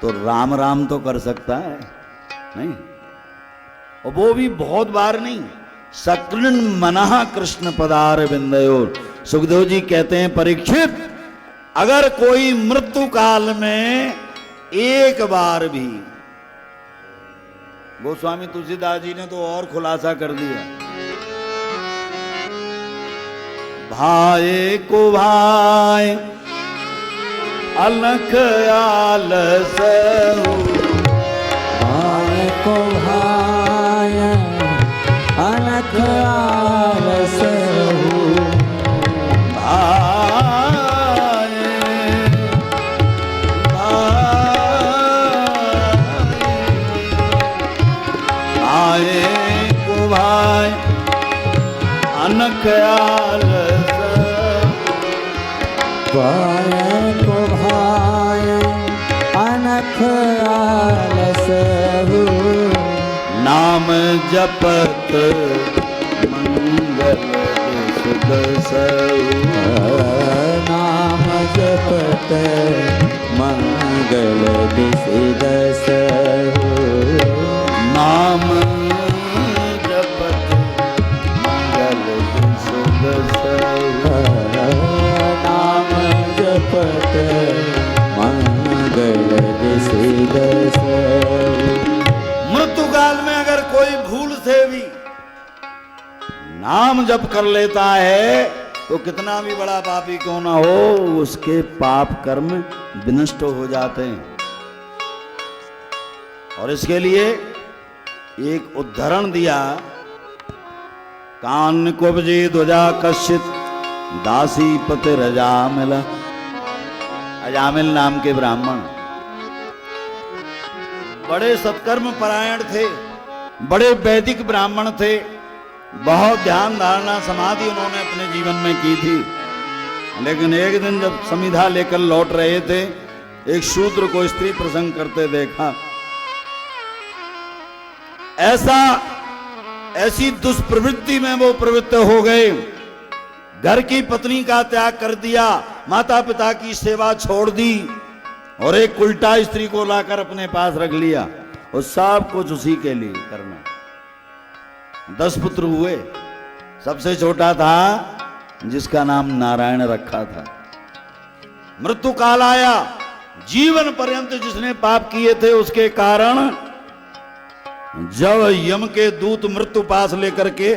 तो राम राम तो कर सकता है नहीं, और वो भी बहुत बार नहीं। सकृन मनः कृष्ण पदार बिंदयोर। सुखदेव जी कहते हैं परीक्षित, अगर कोई मृत्यु काल में एक बार भी, गोस्वामी तुलसीदास जी ने तो और खुलासा कर दिया, भाई को भाई अलख आलस भाई को भाई अलख आलस अनख आलस भाई को भाई अनख आलस नाम जपत मंगल सुदस नाम जपत मंगल दिसदस नाम जपत मंगल दिसदस नाम जपत नाम जप कर लेता है तो कितना भी बड़ा पापी क्यों ना हो, उसके पाप कर्म विनष्ट हो जाते हैं। और इसके लिए एक उदाहरण दिया, कान कुब्जी ध्वजा कश्चित दासी पति अजामिल। अजामिल नाम के ब्राह्मण बड़े सत्कर्म परायण थे, बड़े वैदिक ब्राह्मण थे, बहुत ध्यान धारणा समाधि उन्होंने अपने जीवन में की थी। लेकिन एक दिन जब समिधा लेकर लौट रहे थे, एक शूद्र को स्त्री प्रसंग करते देखा। ऐसी दुष्प्रवृत्ति में वो प्रवृत्त हो गए, घर की पत्नी का त्याग कर दिया, माता पिता की सेवा छोड़ दी और एक उल्टा स्त्री को लाकर अपने पास रख लिया और सब कुछ उसी के लिए करना। 10 पुत्र हुए, सबसे छोटा था जिसका नाम नारायण रखा था। मृत्यु काल आया, जीवन पर्यंत जिसने पाप किए थे उसके कारण जब यम के दूत मृत्यु पास लेकर के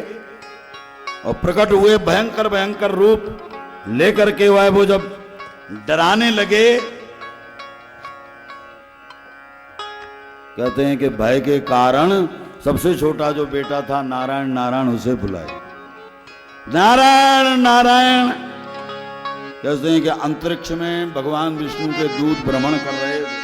और प्रकट हुए, भयंकर भयंकर रूप लेकर के वो जब डराने लगे, कहते हैं कि भय के कारण सबसे छोटा जो बेटा था नारायण नारायण उसे बुलाए। नारायण नारायण कहते हैं कि अंतरिक्ष में भगवान विष्णु के दूत भ्रमण कर रहे थे।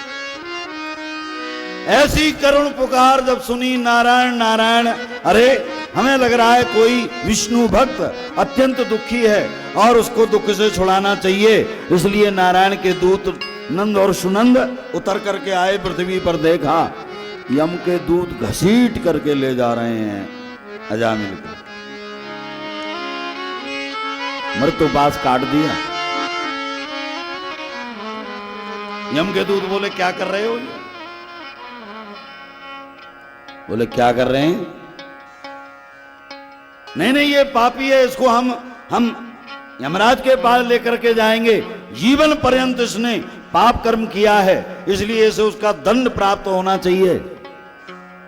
ऐसी करुण पुकार जब सुनी, नारायण नारायण, अरे हमें लग रहा है कोई विष्णु भक्त अत्यंत दुखी है और उसको दुख से छुड़ाना चाहिए। इसलिए नारायण के दूत नंद और सुनंद उतर करके आए, पृथ्वी पर देखा यम के दूत घसीट करके ले जा रहे हैं अजामिल को। मृत्यु पास काट दिया। यम के दूत बोले क्या कर रहे हो? बोले क्या कर रहे हैं? नहीं ये पापी है, इसको हम यमराज के पास लेकर के जाएंगे। जीवन पर्यंत इसने पाप कर्म किया है, इसलिए इसे उसका दंड प्राप्त होना चाहिए।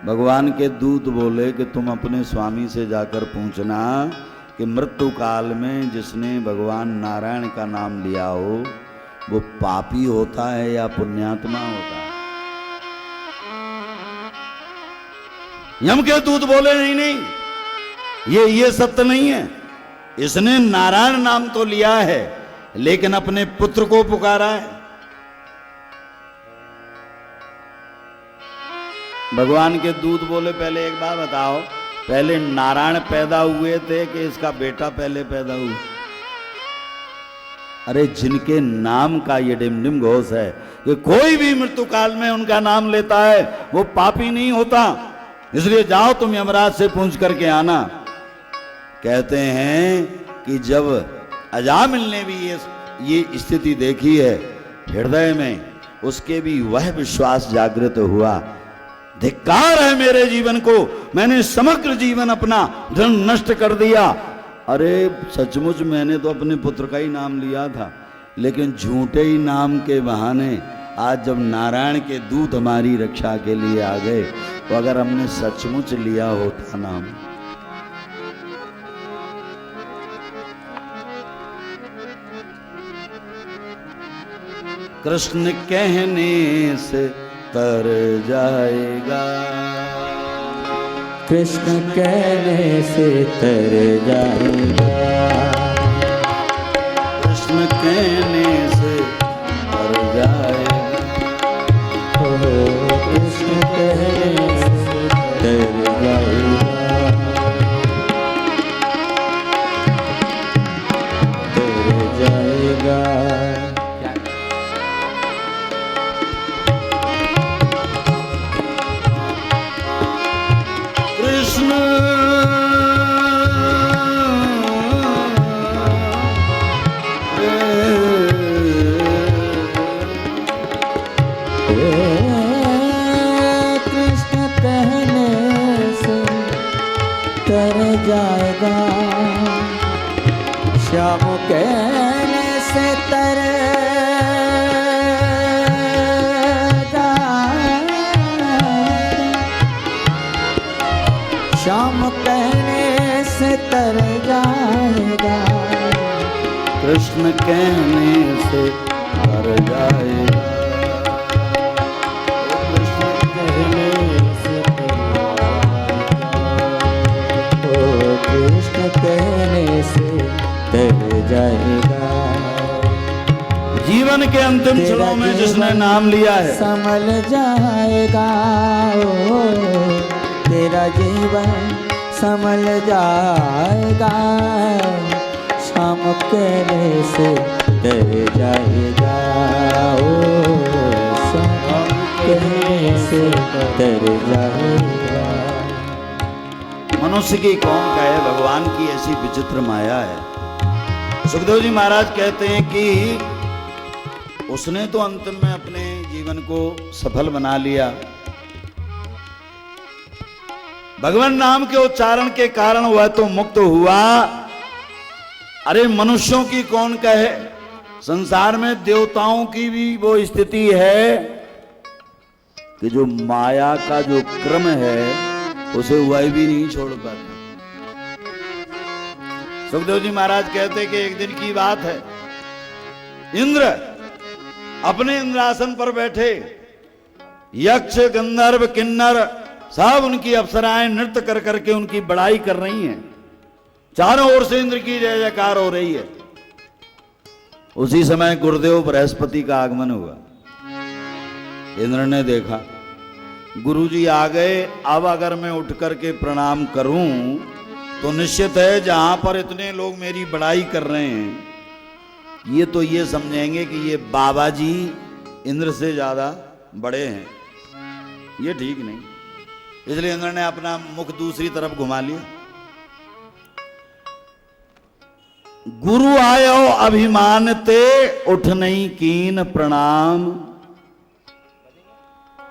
भगवान के दूत बोले कि तुम अपने स्वामी से जाकर पूछना कि मृत्यु काल में जिसने भगवान नारायण का नाम लिया हो वो पापी होता है या पुण्यात्मा होता है। यम के दूत बोले नहीं, ये सत्य नहीं है। इसने नारायण नाम तो लिया है लेकिन अपने पुत्र को पुकारा है। भगवान के दूत बोले पहले एक बात बताओ, पहले नारायण पैदा हुए थे कि इसका बेटा पहले पैदा हुआ? अरे जिनके नाम का ये डिमडिम घोष है कि कोई भी मृत्यु काल में उनका नाम लेता है वो पापी नहीं होता, इसलिए जाओ तुम यमराज से पूछ करके आना। कहते हैं कि जब अजामिल ने भी ये स्थिति देखी है, हृदय में उसके भी वह विश्वास जागृत हुआ, धिक्कार है मेरे जीवन को, मैंने समग्र जीवन अपना धन नष्ट कर दिया। अरे सचमुच मैंने तो अपने पुत्र का ही नाम लिया था, लेकिन झूठे ही नाम के बहाने आज जब नारायण के दूत हमारी रक्षा के लिए आ गए, तो अगर हमने सचमुच लिया होता नाम। कृष्ण कहने से तर जाएगा, कृष्ण कहने से तर जाएगा, कृष्ण कहने से तर जाएगा, कृष्ण कहने से तर जाएगा, तर जाएगा। कृष्ण कहने से तर जाएगा, श्याम कहने से तर जाएगा, श्याम कहने से तर जाएगा। कृष्ण कहने से तर जाएगा। कृष्ण कहने से ओ कृष्ण कहने से तर जाएगा। जीवन के अंतिम क्षणों में जिसने नाम लिया है संभल जाएगा। ओ तेरा जीवन संभल जाएगा। शाम कहने से डर जाएगा। ओ शाम कहने से डर जाएगा। मनुष्य की कौन कहे, भगवान की ऐसी विचित्र माया है। सुखदेव जी महाराज कहते हैं कि उसने तो अंतिम में अपने जीवन को सफल बना लिया। भगवान नाम के उच्चारण के कारण वह तो मुक्त हुआ। अरे मनुष्यों की कौन कहे, संसार में देवताओं की भी वो स्थिति है कि जो माया का जो क्रम है उसे वह भी नहीं छोड़ पाते। सुखदेव जी महाराज कहते कि एक दिन की बात है, इंद्र अपने इंद्रासन पर बैठे, यक्ष गंधर्व किन्नर सब उनकी अप्सराएं नृत्य कर करके उनकी बड़ाई कर रही हैं। चारों ओर से इंद्र की जय जयकार हो रही है। उसी समय गुरुदेव बृहस्पति का आगमन हुआ। इंद्र ने देखा गुरुजी आ गए, अब अगर मैं उठ करके प्रणाम करूं तो निश्चित है जहां पर इतने लोग मेरी बड़ाई कर रहे हैं ये तो ये समझेंगे कि ये बाबा जी इंद्र से ज्यादा बड़े हैं। ये ठीक नहीं, इसलिए इंद्र ने अपना मुख दूसरी तरफ घुमा लिया। गुरु आयो अभिमान ते उठ नहीं कीन प्रणाम।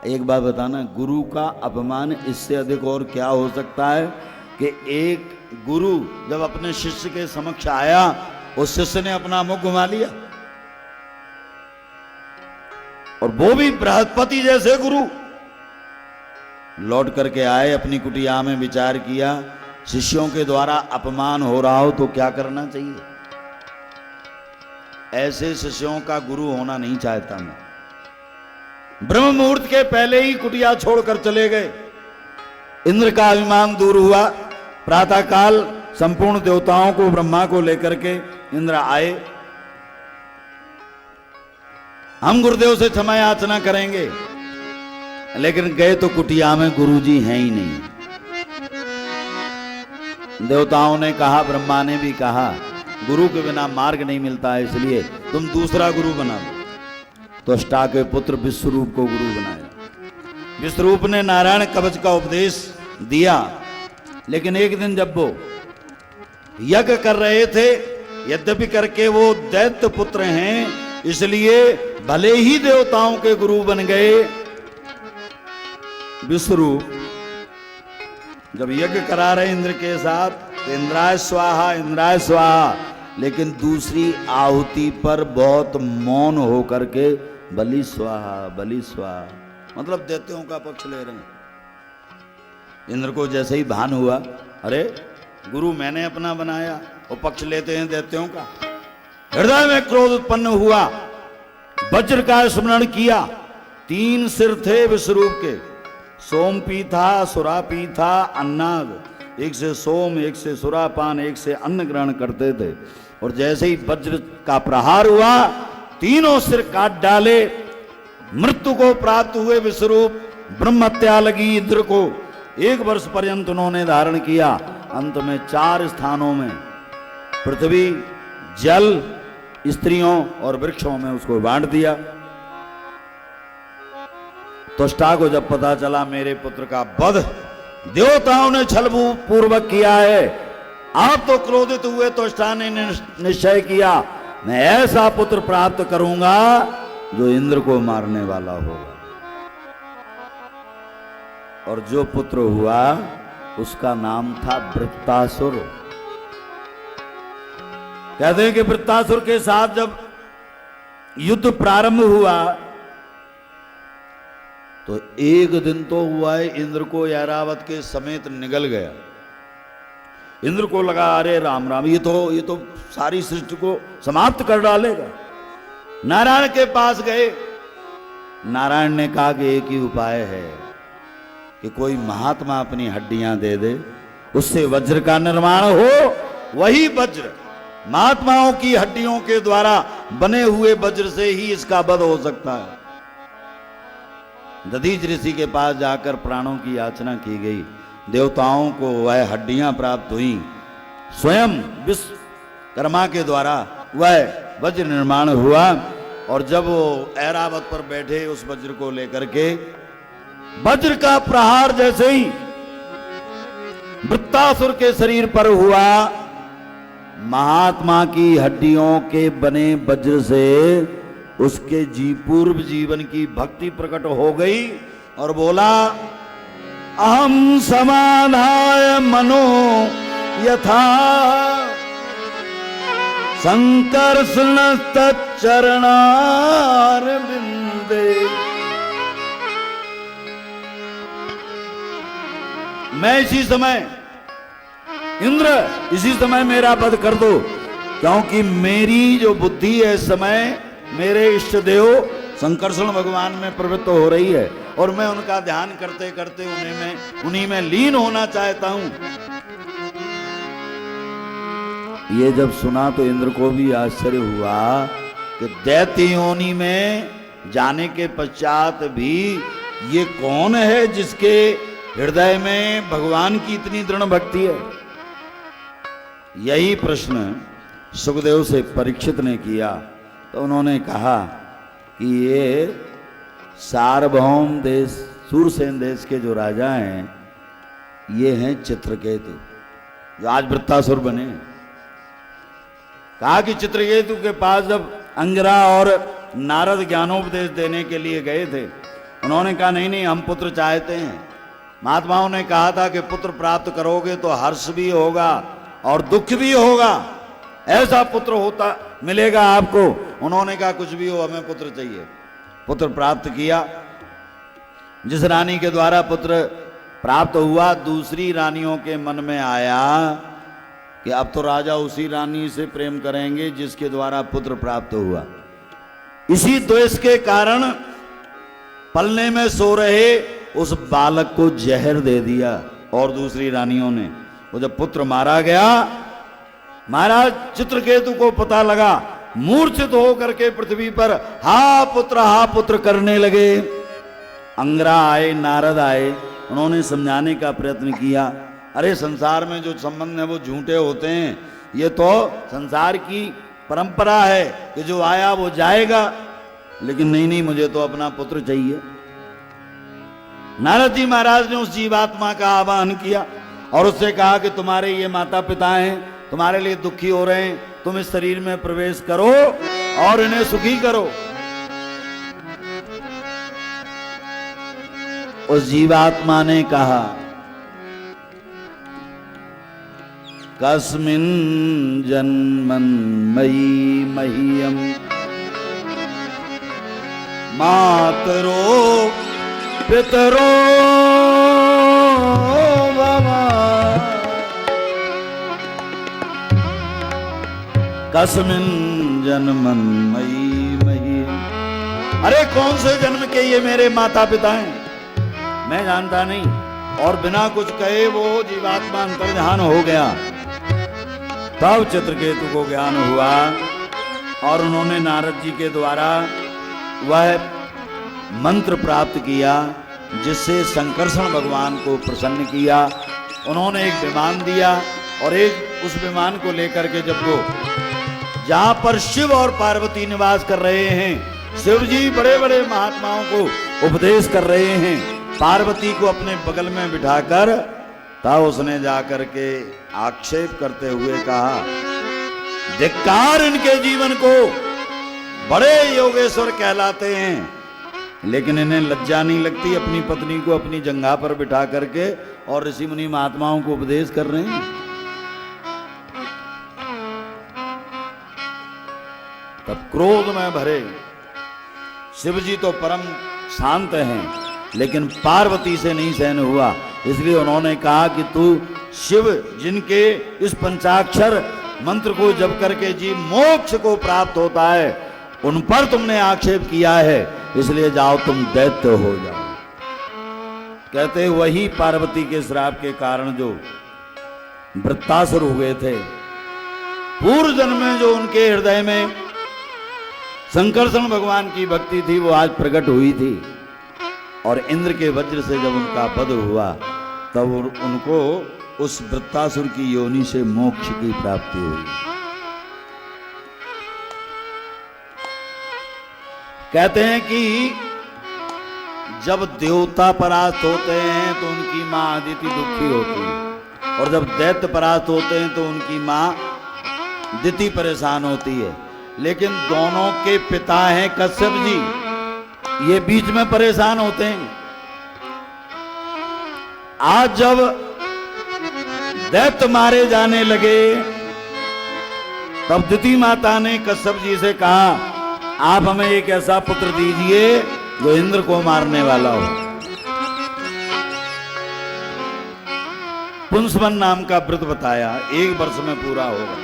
एक बात बताना, गुरु का अपमान इससे अधिक और क्या हो सकता है कि एक गुरु जब अपने शिष्य के समक्ष आया, उस शिष्य ने अपना मुख घुमा लिया, और वो भी बृहस्पति जैसे गुरु। लौट करके आए, अपनी कुटिया में विचार किया, शिष्यों के द्वारा अपमान हो रहा हो तो क्या करना चाहिए। ऐसे शिष्यों का गुरु होना नहीं चाहता मैं। ब्रह्म मुहूर्त के पहले ही कुटिया छोड़कर चले गए। इंद्र का अभिमान दूर हुआ। प्रातः काल संपूर्ण देवताओं को, ब्रह्मा को लेकर के इंद्र आए। हम गुरुदेव से क्षमा याचना करेंगे, लेकिन गए तो कुटिया में गुरुजी हैं ही नहीं। देवताओं ने कहा, ब्रह्मा ने भी कहा, गुरु के बिना मार्ग नहीं मिलता है, इसलिए तुम दूसरा गुरु बना दो। तो अष्टा के पुत्र विश्वरूप को गुरु बनाया। विश्वरूप ने नारायण कवच का उपदेश दिया, लेकिन एक दिन जब वो यज्ञ कर रहे थे, यद्यपि करके वो दैत्य पुत्र हैं, इसलिए भले ही देवताओं के गुरु बन गए, विश्वरूप जब यज्ञ करा रहे इंद्र के साथ, तो इंद्राय स्वाहा इंद्राय स्वाहा, लेकिन दूसरी आहुति पर बहुत मौन होकर के बलि स्वाहा बलि स्वाहा, मतलब दैत्यों का पक्ष ले रहे हैं। इंद्र को जैसे ही भान हुआ, अरे गुरु मैंने अपना बनाया, वो पक्ष लेते हैं दैत्यों का। हृदय में क्रोध उत्पन्न हुआ, वज्र का स्मरण किया। 3 सिर थे विश्वरूप के, सोमपी था, सुरापी था, अन्नाद। एक से सोम, एक से सुरापान, एक से अन्न ग्रहण करते थे। और जैसे ही वज्र का प्रहार हुआ, तीनों सिर काट डाले। मृत्यु को प्राप्त हुए विश्वरूप, ब्रह्म हत्या लगी इंद्र को। 1 वर्ष पर्यंत उन्होंने धारण किया। अंत में 4 स्थानों में, पृथ्वी, जल, स्त्रियों और वृक्षों में उसको बांट दिया। त्वष्टा को जब पता चला मेरे पुत्र का वध देवताओं ने छल पूर्वक किया है, आप तो क्रोधित हुए। त्वष्टा ने निश्चय किया, मैं ऐसा पुत्र प्राप्त करूंगा जो इंद्र को मारने वाला होगा। और जो पुत्र हुआ उसका नाम था वृत्तासुर। कहते हैं कि वृत्तासुर के साथ जब युद्ध प्रारंभ हुआ तो एक दिन तो हुआ है, इंद्र को ऐरावत के समेत निगल गया। इंद्र को लगा अरे राम राम, ये तो सारी सृष्टि को समाप्त कर डालेगा। नारायण के पास गए। नारायण ने कहा कि एक ही उपाय है कि कोई महात्मा अपनी हड्डियां दे दे, उससे वज्र का निर्माण हो। वही वज्र, महात्माओं की हड्डियों के द्वारा बने हुए वज्र से ही इसका वध हो सकता है। दधीच ऋषि के पास जाकर प्राणों की याचना की गई। देवताओं को वह हड्डियां प्राप्त हुई। स्वयं विश्वकर्मा के द्वारा वह वज्र निर्माण हुआ। और जब वो ऐरावत पर बैठे उस वज्र को लेकर के, वज्र का प्रहार जैसे ही वृत्तासुर के शरीर पर हुआ, महात्मा की हड्डियों के बने वज्र से उसके पूर्व जीवन की भक्ति प्रकट हो गई और बोला, अहम समाधाय मनो यथा संकर्षण तच्चरणार बिंदे। मैं इसी समय, इंद्र इसी समय मेरा वध कर दो, क्योंकि मेरी जो बुद्धि है इस समय मेरे इष्ट देव संकर्षण भगवान में प्रवृत्त हो रही है और मैं उनका ध्यान करते करते उन्हीं में लीन होना चाहता हूं। ये जब सुना तो इंद्र को भी आश्चर्य हुआ कि दैत्य योनि में जाने के पश्चात भी ये कौन है जिसके हृदय में भगवान की इतनी दृढ़ भक्ति है। यही प्रश्न सुखदेव से परीक्षित ने किया तो उन्होंने कहा कि ये सार्वभौम देश सूरसेन देश के जो राजा हैं ये हैं चित्रकेतु, जो आज वृत्तासुर बने। कहा कि चित्रकेतु के पास जब अंगिरा और नारद ज्ञानोपदेश देने के लिए गए थे, उन्होंने कहा नहीं नहीं हम पुत्र चाहते हैं। महात्माओं ने कहा था कि पुत्र प्राप्त करोगे तो हर्ष भी होगा और दुख भी होगा, ऐसा पुत्र होता मिलेगा आपको। उन्होंने कहा कुछ भी हो हमें पुत्र चाहिए। पुत्र प्राप्त किया। जिस रानी के द्वारा पुत्र प्राप्त हुआ, दूसरी रानियों के मन में आया कि अब तो राजा उसी रानी से प्रेम करेंगे जिसके द्वारा पुत्र प्राप्त हुआ। इसी द्वेष के कारण पलने में सो रहे उस बालक को जहर दे दिया और दूसरी रानियों ने। वो जब पुत्र मारा गया, महाराज चित्रकेतु को पता लगा, मूर्छित होकर के पृथ्वी पर हा पुत्र करने लगे। अंगिरा आए, नारद आए, उन्होंने समझाने का प्रयत्न किया। अरे संसार में जो संबंध है वो झूठे होते हैं, ये तो संसार की परंपरा है कि जो आया वो जाएगा। लेकिन नहीं मुझे तो अपना पुत्र चाहिए। नारद जी महाराज ने उस जीवात्मा का आह्वान किया और उससे कहा कि तुम्हारे ये माता पिता हैं, तुम्हारे लिए दुखी हो रहे हैं, तुम इस शरीर में प्रवेश करो और इन्हें सुखी करो। उस जीवात्मा ने कहा, कस्मिन् जन्मन् मयि मह्यम मातरो पितरो भवा। कस्मिन् जन्मन् मयि मह्यम। अरे कौन से जन्म के ये मेरे माता पिता हैं मैं जानता नहीं। और बिना कुछ कहे वो जीवात्मा अंतर्ध्यान हो गया। तब चित्रकेतु को ज्ञान हुआ और उन्होंने नारद जी के द्वारा वह मंत्र प्राप्त किया जिससे संकर्षण भगवान को प्रसन्न किया। उन्होंने एक विमान दिया और एक उस विमान को लेकर के जब वो जहां पर शिव और पार्वती निवास कर रहे हैं, शिव जी बड़े बड़े महात्माओं को उपदेश कर रहे हैं, पार्वती को अपने बगल में बिठाकर, तब उसने जाकर के आक्षेप करते हुए कहा, धिक्कार इनके जीवन को, बड़े योगेश्वर कहलाते हैं लेकिन इन्हें लज्जा नहीं लगती अपनी पत्नी को अपनी जंघा पर बिठा करके और ऋषि मुनि महात्माओं को उपदेश कर रहे हैं। तब क्रोध में भरे शिव जी तो परम शांत हैं लेकिन पार्वती से नहीं सहन हुआ, इसलिए उन्होंने कहा कि तू शिव जिनके इस पंचाक्षर मंत्र को जप करके जीव मोक्ष को प्राप्त होता है, उन पर तुमने आक्षेप किया है, इसलिए जाओ तुम दैत्य हो जाओ। कहते वही पार्वती के श्राप के कारण जो वृत्तासुर हुए थे, पूर्व जन्म में जो उनके हृदय में संकर्षण भगवान की भक्ति थी, वो आज प्रकट हुई थी। और इंद्र के वज्र से जब उनका वध हुआ, तब उनको उस वृत्तासुर की योनि से मोक्ष की प्राप्ति हुई। कहते हैं कि जब देवता परास्त होते हैं तो उनकी मां अदिति दुखी होती है, और जब दैत्य परास्त होते हैं तो उनकी मां दिति परेशान होती है। लेकिन दोनों के पिता हैं कश्यप जी, ये बीच में परेशान होते हैं। आज जब दैत्य मारे जाने लगे, तब दिति माता ने कश्यप जी से कहा, आप हमें एक ऐसा पुत्र दीजिए जो इंद्र को मारने वाला हो। पुंसवन नाम का व्रत बताया, 1 वर्ष में पूरा होगा।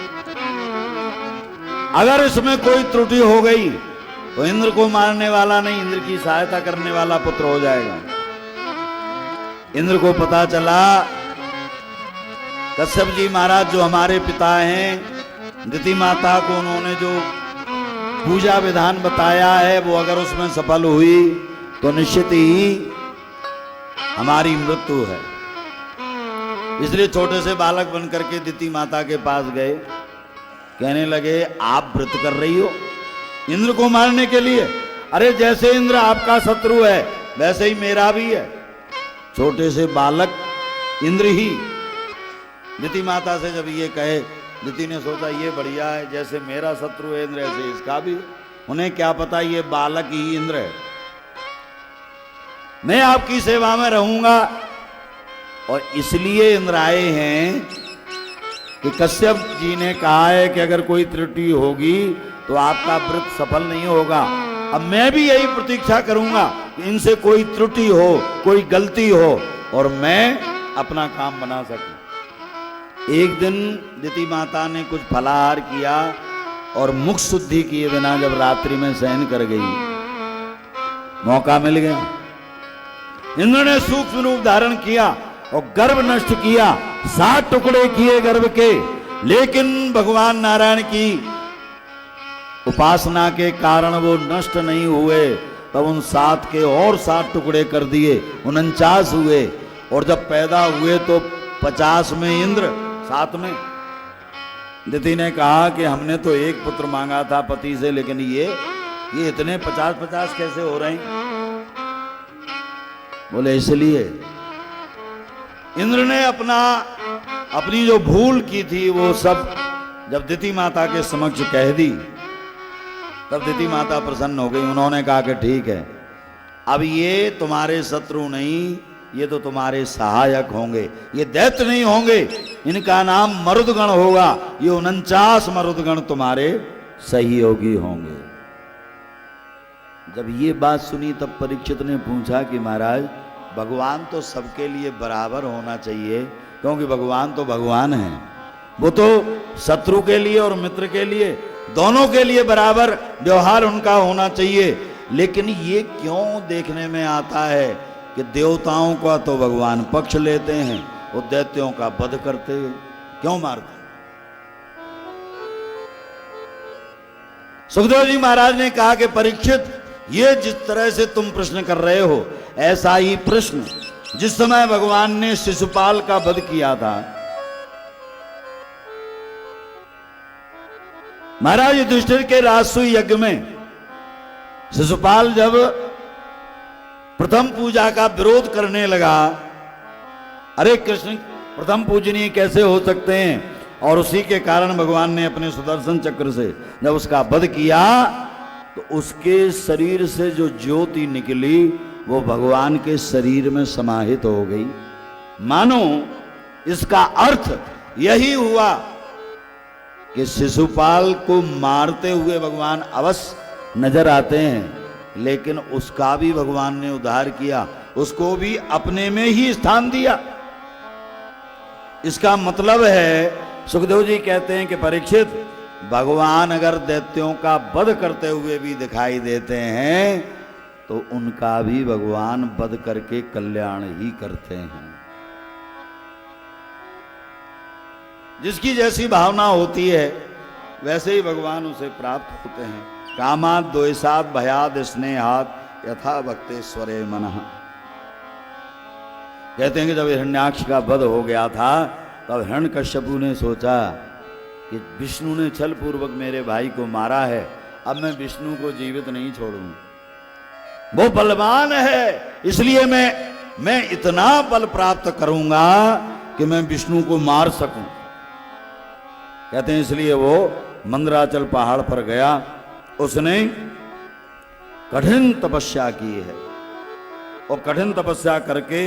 अगर इसमें कोई त्रुटि हो गई तो इंद्र को मारने वाला नहीं, इंद्र की सहायता करने वाला पुत्र हो जाएगा। इंद्र को पता चला कश्यप जी महाराज जो हमारे पिता हैं, दिति माता को उन्होंने जो पूजा विधान बताया है, वो अगर उसमें सफल हुई तो निश्चित ही हमारी मृत्यु है। इसलिए छोटे से बालक बनकर के दिति माता के पास गए, कहने लगे आप व्रत कर रही हो इंद्र को मारने के लिए? अरे जैसे इंद्र आपका शत्रु है वैसे ही मेरा भी है। छोटे से बालक इंद्र ही दिति माता से जब ये कहे, दिति ने सोचा ये बढ़िया है, जैसे मेरा शत्रु है इंद्र ऐसे इसका भी। उन्हें क्या पता ये बालक ही इंद्र है। मैं आपकी सेवा में रहूंगा। और इसलिए इंद्र आए हैं कि कश्यप जी ने कहा है कि अगर कोई त्रुटि होगी तो आपका व्रत सफल नहीं होगा। अब मैं भी यही प्रतीक्षा करूंगा कि इनसे कोई त्रुटि हो, कोई गलती हो और मैं अपना काम बना सकूं। एक दिन दिति माता ने कुछ फलाहार किया और मुख शुद्धि किए बिना जब रात्रि में शयन कर गई, मौका मिल गया। इंद्र ने सूक्ष्म रूप धारण किया और गर्भ नष्ट किया, 7 टुकड़े किए गर्भ के। लेकिन भगवान नारायण की उपासना के कारण वो नष्ट नहीं हुए। तब उन 7 के और 7 टुकड़े कर दिए, 49 हुए। और जब पैदा हुए तो 50 में इंद्र, 7 में। दिति ने कहा कि हमने तो एक पुत्र मांगा था पति से, लेकिन ये इतने 50-50 कैसे हो रहे हैं? बोले इसलिए इंद्र ने अपनी जो भूल की थी वो सब जब दिति माता के समक्ष कह दी, तब दिति माता प्रसन्न हो गई। उन्होंने कहा कि ठीक है, अब ये तुम्हारे शत्रु नहीं, ये तो तुम्हारे सहायक होंगे, ये दैत्य नहीं होंगे, इनका नाम मरुदगण होगा। ये 49 मरुदगण तुम्हारे सहयोगी होंगे। जब ये बात सुनी तब परीक्षित ने पूछा कि महाराज भगवान तो सबके लिए बराबर होना चाहिए, क्योंकि भगवान तो भगवान है, वो तो शत्रु के लिए और मित्र के लिए दोनों के लिए बराबर व्यवहार उनका होना चाहिए। लेकिन ये क्यों देखने में आता है कि देवताओं का तो भगवान पक्ष लेते हैं, वो दैत्यों का वध करते हैं, क्यों मारते? सुखदेव जी महाराज ने कहा कि परीक्षित, ये जिस तरह से तुम प्रश्न कर रहे हो, ऐसा ही प्रश्न जिस समय भगवान ने शिशुपाल का वध किया था, महाराज युधिष्ठिर के राजसूय यज्ञ में शिशुपाल जब प्रथम पूजा का विरोध करने लगा, अरे कृष्ण प्रथम पूजनीय कैसे हो सकते हैं, और उसी के कारण भगवान ने अपने सुदर्शन चक्र से जब उसका वध किया तो उसके शरीर से जो ज्योति निकली वो भगवान के शरीर में समाहित हो गई। मानो इसका अर्थ यही हुआ कि शिशुपाल को मारते हुए भगवान अवश्य नजर आते हैं, लेकिन उसका भी भगवान ने उद्धार किया, उसको भी अपने में ही स्थान दिया। इसका मतलब है, सुखदेव जी कहते हैं कि परीक्षित, भगवान अगर दैत्यों का वध करते हुए भी दिखाई देते हैं तो उनका भी भगवान वध करके कल्याण ही करते हैं। जिसकी जैसी भावना होती है वैसे ही भगवान उसे प्राप्त होते हैं। कामाद द्वेषाद भयाद स्नेहाद यथा भक्तेश्वरे मनः। कहते हैं कि जब हिरण्याक्ष का वध हो गया था तब हिरण्यकश्यपु ने सोचा कि विष्णु ने छल पूर्वक मेरे भाई को मारा है, अब मैं विष्णु को जीवित नहीं छोड़ूं। वो बलवान है, इसलिए मैं इतना बल प्राप्त करूंगा कि मैं विष्णु को मार सकूं। कहते हैं इसलिए वो मंदराचल पहाड़ पर गया, उसने कठिन तपस्या की है। और कठिन तपस्या करके,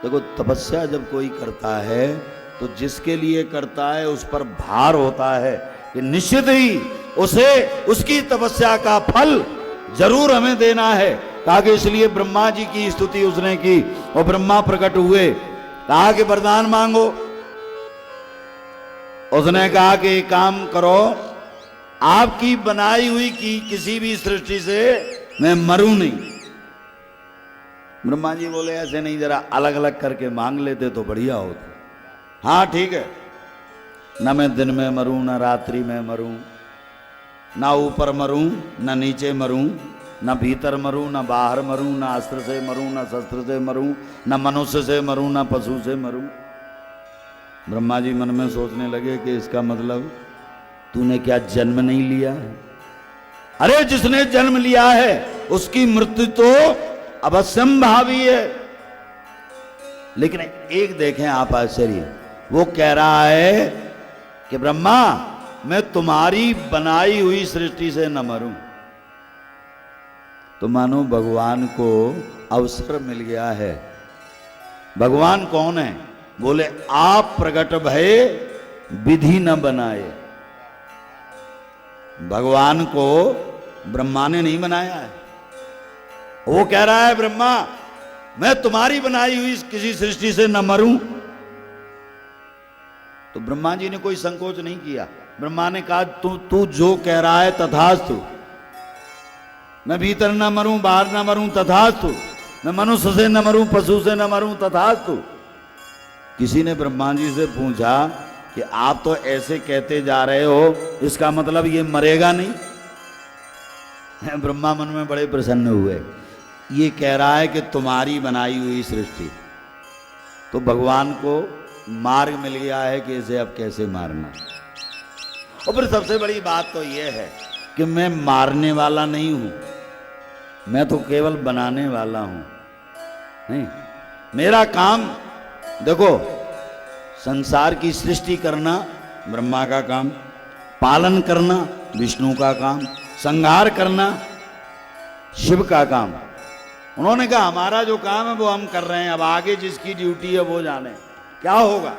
देखो तपस्या जब कोई करता है तो जिसके लिए करता है उस पर भार होता है कि निश्चित ही उसे उसकी तपस्या का फल जरूर हमें देना है। कहा कि इसलिए ब्रह्मा जी की स्तुति उसने की और ब्रह्मा प्रकट हुए, कहा कि वरदान मांगो। उसने कहा कि एक काम करो, आपकी बनाई हुई की किसी भी सृष्टि से मैं मरूं नहीं। ब्रह्मा जी बोले ऐसे नहीं, जरा अलग अलग करके मांग लेते तो बढ़िया होता। हाँ ठीक है, न मैं दिन में मरूं, न रात्रि में मरूं, ना ऊपर मरूं न नीचे मरूं, न भीतर मरूं न बाहर मरूं, न अस्त्र से मरूं न शस्त्र से मरूं, न मनुष्य से मरूं न पशु से मरूं। ब्रह्मा जी मन में सोचने लगे कि इसका मतलब तूने क्या जन्म नहीं लिया है? अरे जिसने जन्म लिया है उसकी मृत्यु तो अवश्यंभावी है। लेकिन एक देखें आप आश्चर्य, वो कह रहा है कि ब्रह्मा मैं तुम्हारी बनाई हुई सृष्टि से न मरूं। तो मानो भगवान को अवसर मिल गया है। भगवान कौन है? बोले आप प्रकट भय विधि न बनाए। भगवान को ब्रह्मा ने नहीं बनाया है। वो कह रहा है ब्रह्मा मैं तुम्हारी बनाई हुई किसी सृष्टि से न मरूं। तो ब्रह्मा जी ने कोई संकोच नहीं किया। ब्रह्मा ने कहा तू जो कह रहा है तथास्तु। मैं भीतर न मरूं, बाहर न मरूं, तथास्तु। मैं मनुष्य से न मरूं, पशु से न मरूं, तथास्तु। किसी ने ब्रह्मा जी से पूछा कि आप तो ऐसे कहते जा रहे हो, इसका मतलब ये मरेगा नहीं? ब्रह्मा मन में बड़े प्रसन्न हुए। ये कह रहा है कि तुम्हारी बनाई हुई सृष्टि। तो भगवान को मार्ग मिल गया है कि इसे अब कैसे मारना। और फिर सबसे बड़ी बात तो यह है कि मैं मारने वाला नहीं हूं, मैं तो केवल बनाने वाला हूं। नहीं, मेरा काम देखो, संसार की सृष्टि करना ब्रह्मा का काम, पालन करना विष्णु का काम, संहार करना शिव का काम। उन्होंने कहा हमारा जो काम है वो हम कर रहे हैं, अब आगे जिसकी ड्यूटी है वो जाने क्या होगा।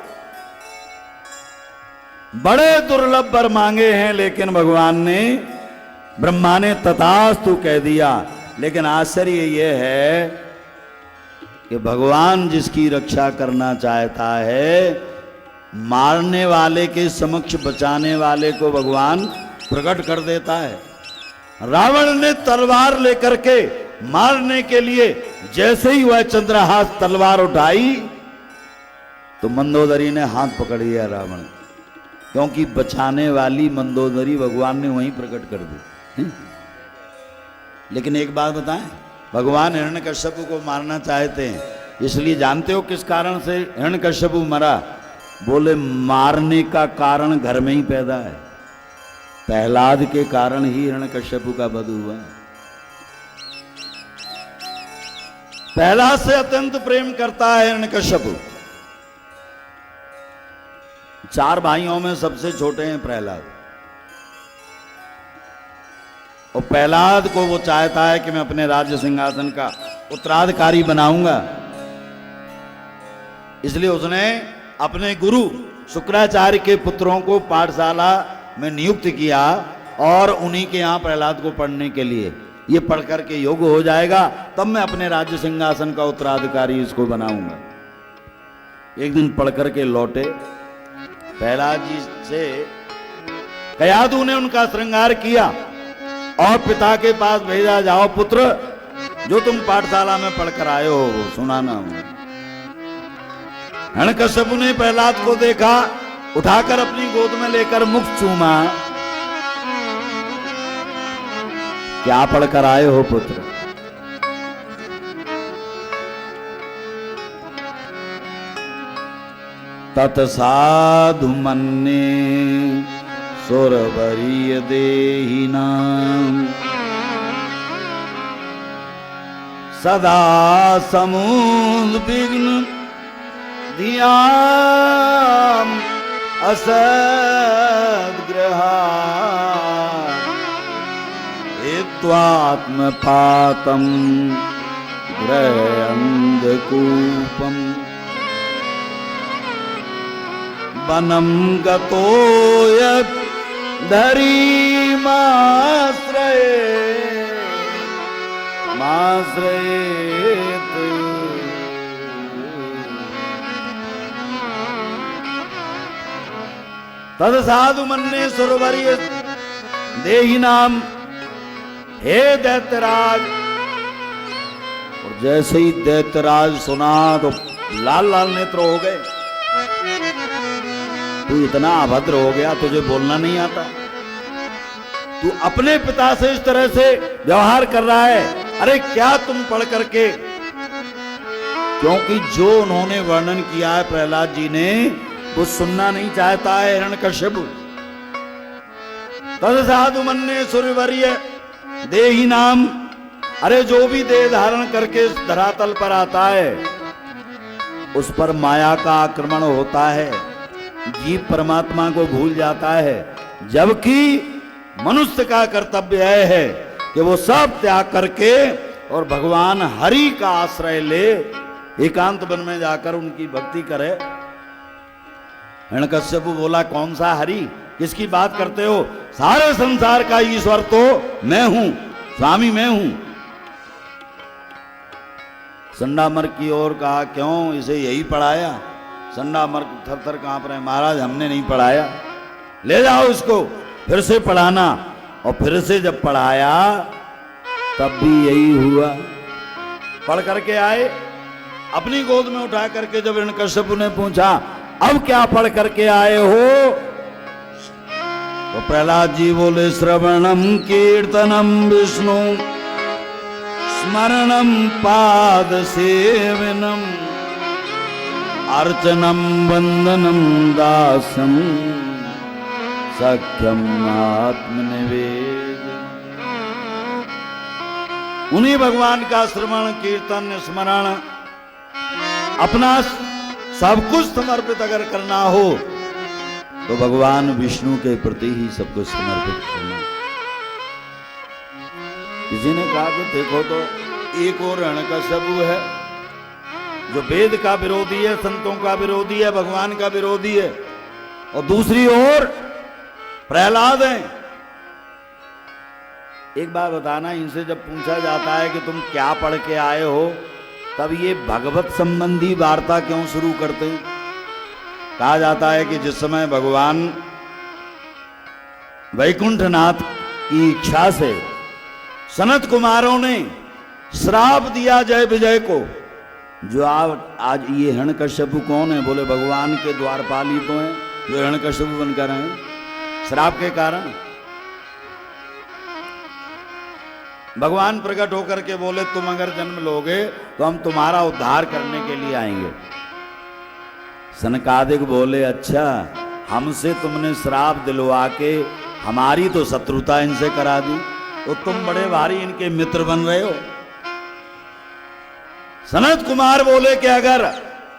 बड़े दुर्लभ वर मांगे हैं, लेकिन भगवान ने, ब्रह्मा ने तथास्तु कह दिया। लेकिन आश्चर्य यह है कि भगवान जिसकी रक्षा करना चाहता है, मारने वाले के समक्ष बचाने वाले को भगवान प्रकट कर देता है। रावण ने तलवार लेकर के मारने के लिए जैसे ही वह चंद्रहास तलवार उठाई तो मंदोदरी ने हाथ पकड़ लिया रावण, क्योंकि बचाने वाली मंदोदरी भगवान ने वहीं प्रकट कर दी। लेकिन एक बात बताएं, भगवान हिरण्यकश्यप को मारना चाहते हैं, इसलिए जानते हो किस कारण से हिरण्यकश्यप मरा? बोले मारने का कारण घर में ही पैदा है। प्रहलाद के कारण ही हिरण्यकश्यप का वध हुआ। प्रहलाद से अत्यंत प्रेम करता है हिरण्यकश्यप। 4 भाइयों में सबसे छोटे हैं प्रहलाद। और प्रहलाद को वो चाहता है कि मैं अपने राज्य सिंहासन का उत्तराधिकारी बनाऊंगा। इसलिए उसने अपने गुरु शुक्राचार्य के पुत्रों को पाठशाला में नियुक्त किया और उन्हीं के यहां प्रहलाद को पढ़ने के लिए। ये पढ़ करके योग्य हो जाएगा तब मैं अपने राज्य सिंहासन का उत्तराधिकारी इसको बनाऊंगा। एक दिन पढ़ करके लौटे, प्रहलाद जी से कयाधु ने उनका श्रृंगार किया और पिता के पास भेजा, जाओ पुत्र, जो तुम पाठशाला में पढ़कर आए हो वो सुनाना। हिरण्यकश्यपु ने प्रहलाद को देखा, उठाकर अपनी गोद में लेकर मुख चूमा। क्या पढ़कर आए हो पुत्र? तत्साधु मन्ये सुरवरीय देहिनां सदा समुद्विग्न धियाम् असद्ग्रहा हेत्वात्मपातं ग्रहन्धकूपम् वनं गतो यत् माश्रयेत् तद साधु मन्ये सुरवरीय देहिनाम। हे दैत्यराज, और जैसे ही दैत्यराज सुना तो लाल लाल नेत्र हो गए। तू इतना अभद्र हो गया, तुझे बोलना नहीं आता? तू अपने पिता से इस तरह से व्यवहार कर रहा है? अरे क्या तुम पढ़ करके, क्योंकि जो उन्होंने वर्णन किया है प्रहलाद जी ने वो सुनना नहीं चाहता है हिरण्यकश्यप। तद साधु मन्ये सुरवरीय देहिनाम, अरे जो भी देह धारण करके इस धरातल पर आता है उस पर माया का आक्रमण होता है, जीव परमात्मा को भूल जाता है। जबकि मनुष्य का कर्तव्य है कि वो सब त्याग करके और भगवान हरि का आश्रय ले, एकांत वन में जाकर उनकी भक्ति करे। हिरण्यकश्यप बोला, कौन सा हरि, किसकी बात करते हो? सारे संसार का ईश्वर तो मैं हूं, स्वामी मैं हूं। संडामर्क की ओर कहा, क्यों इसे यही पढ़ाया? संडामर्क थर थर कांप रहे, महाराज हमने नहीं पढ़ाया, ले जाओ इसको फिर से पढ़ाना। और फिर से जब पढ़ाया तब भी यही हुआ। पढ़ करके आए, अपनी गोद में उठा करके जब हिरण्यकश्यप ने पूछा, अब क्या पढ़ करके आए हो? तो प्रहलाद जी बोले, श्रवणम कीर्तनम विष्णु स्मरणम पाद सेवनम अर्चनम वंदनम दासम सख्यम आत्मनिवेद। उन्हीं भगवान का श्रवण कीर्तन स्मरण, अपना सब कुछ समर्पित अगर करना हो तो भगवान विष्णु के प्रति ही सब कुछ समर्पित करना। किसी ने कहा कि देखो तो एक और हिरण्यकश्यप है जो वेद का विरोधी है, संतों का विरोधी है, भगवान का विरोधी है, और दूसरी ओर प्रहलाद है। एक बात बताना, इनसे जब पूछा जाता है कि तुम क्या पढ़ के आए हो, तब ये भगवत संबंधी वार्ता क्यों शुरू करते हैं? कहा जाता है कि जिस समय भगवान वैकुंठनाथ की इच्छा से सनत कुमारों ने श्राप दिया जय विजय को, जो आज ये हिरण्यकश्यप कौन है? बोले भगवान के द्वारपाल ही तो हैं जो हिरण्यकश्यप बनकर हैं, श्राप के कारण। भगवान प्रकट होकर के बोले, तुम अगर जन्म लोगे तो हम तुम्हारा उद्धार करने के लिए आएंगे। सनकादिक बोले, अच्छा हमसे तुमने श्राप दिलवा के हमारी तो शत्रुता इनसे करा दी, तो तुम बड़े भारी इनके मित्र बन रहे हो। सनत कुमार बोले कि अगर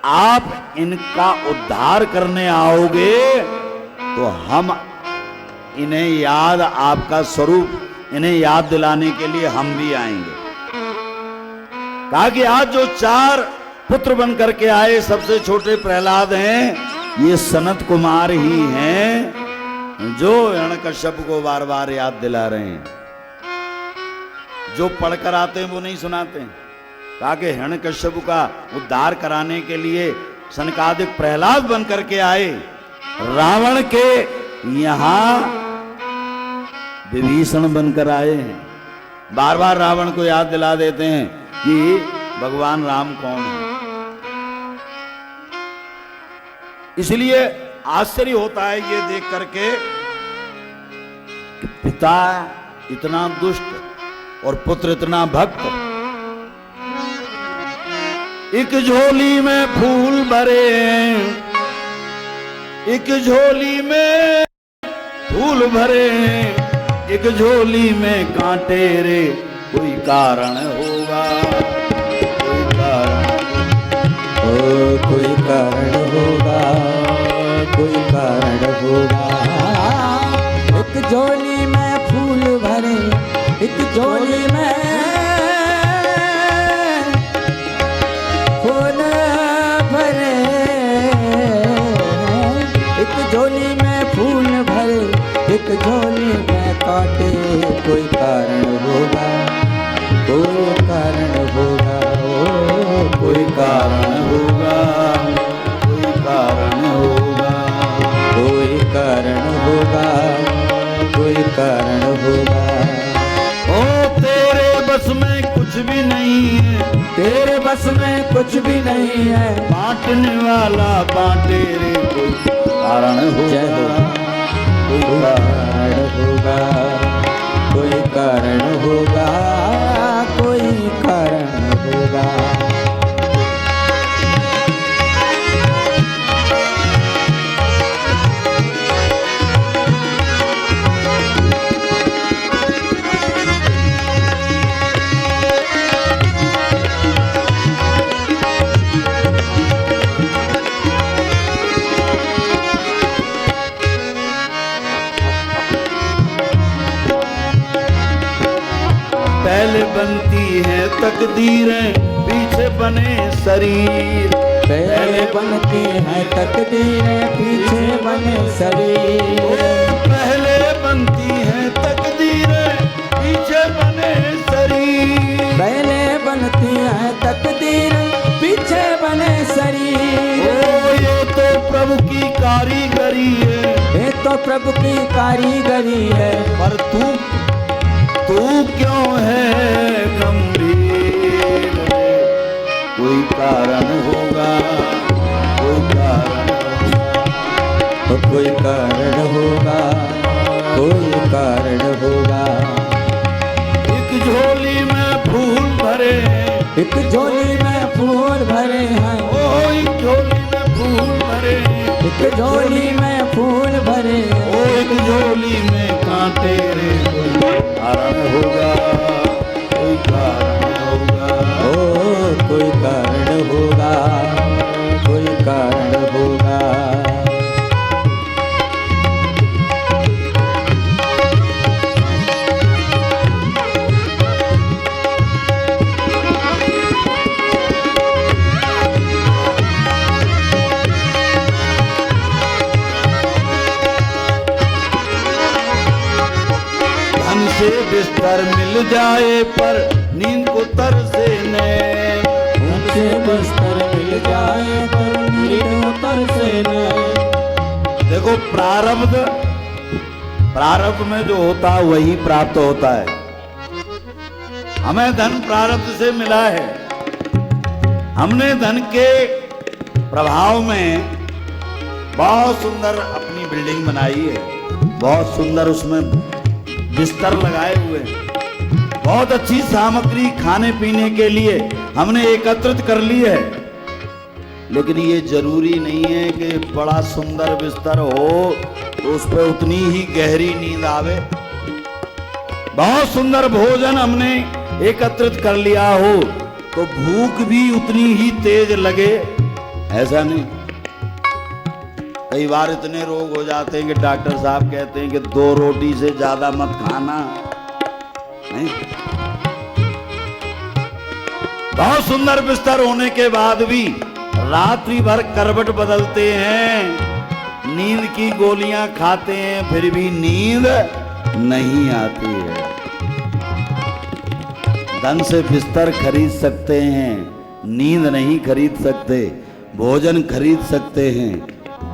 आप इनका उद्धार करने आओगे तो हम इन्हें याद, आपका स्वरूप इन्हें याद दिलाने के लिए हम भी आएंगे। कहा कि आज जो 4 पुत्र बन करके आए, सबसे छोटे प्रहलाद हैं, ये सनत कुमार ही हैं जो हिरण्यकश्यप को बार बार याद दिला रहे हैं। जो पढ़कर आते हैं वो नहीं सुनाते हैं। कहा कि हिरण्यकश्यप का उद्धार कराने के लिए सनकादिक प्रहलाद बन करके आए, रावण के यहां विभीषण बनकर आए हैं। बार बार रावण को याद दिला देते हैं कि भगवान राम कौन है। इसलिए आश्चर्य होता है ये देख करके कि पिता इतना दुष्ट और पुत्र इतना भक्त। एक झोली में फूल भरे, एक झोली में फूल भरे, एक झोली में कांटे रे, कोई कारण होगा, कोई कारण, कोई कारण होगा, कोई कारण होगा। एक झोली में फूल भरे, एक झोली में फूल भरे, एक झोली में फूल भरे, एक झोली में काटे, कोई कारण होगा, कोई कारण होगा, कोई कारण होगा, कोई कारण होगा, कोई कारण होगा, कोई कारण होगा। ओ तेरे बस में कुछ भी नहीं है, तेरे बस में कुछ भी नहीं है, बांटने वाला बांटे रे, कोई कारण जय होगा, हो। कोई कारण होगा, कोई कारण होगा, कोई कारण होगा। पहले बनती है तकदीरें, पीछे बने शरीर, पहले बनती है तकदीरें, पीछे बने शरीर। पहले बनती है तकदीरें, पीछे बने शरीर, पहले बनती है तकदीरें, पीछे बने शरीर। ओ ये तो प्रभु की कारीगरी है, ये तो प्रभु की कारीगरी है, पर तू क्यों है गंभीर, कोई कारण होगा, कोई कारण होगा, कोई कारण होगा, कोई कारण होगा। एक झोली में फूल भरे, एक झोली में फूल भरे हैं, ओ एक झोली में फूल भरे, एक झोली में फूल भरे, ओ एक झोली में कांटे रे, कोई कारण होगा, कोई कारण होगा, ओ कोई कारण होगा, कोई कारण होगा। धन से बिस्तर मिल जाए पर नींद को तरसे नैन, उनसे बिस्तर मिल जाए पर नींद तरसे न। देखो प्रारब्ध में जो होता है वही प्राप्त होता है। हमें धन प्रारब्ध से मिला है, हमने धन के प्रभाव में बहुत सुंदर अपनी बिल्डिंग बनाई है, बहुत सुंदर उसमें बिस्तर लगाए हुए हैं, बहुत अच्छी सामग्री खाने पीने के लिए हमने एकत्रित कर ली है। लेकिन ये जरूरी नहीं है कि बड़ा सुंदर बिस्तर हो तो उस पर उतनी ही गहरी नींद आवे। बहुत सुंदर भोजन हमने एकत्रित कर लिया हो तो भूख भी उतनी ही तेज लगे, ऐसा नहीं। कई बार इतने रोग हो जाते हैं कि डॉक्टर साहब कहते हैं कि 2 रोटी से ज्यादा मत खाना, नहीं। बहुत सुंदर बिस्तर होने के बाद भी रात्रि भर करवट बदलते हैं, नींद की गोलियां खाते हैं, फिर भी नींद नहीं आती है। धन से बिस्तर खरीद सकते हैं, नींद नहीं खरीद सकते। भोजन खरीद सकते हैं,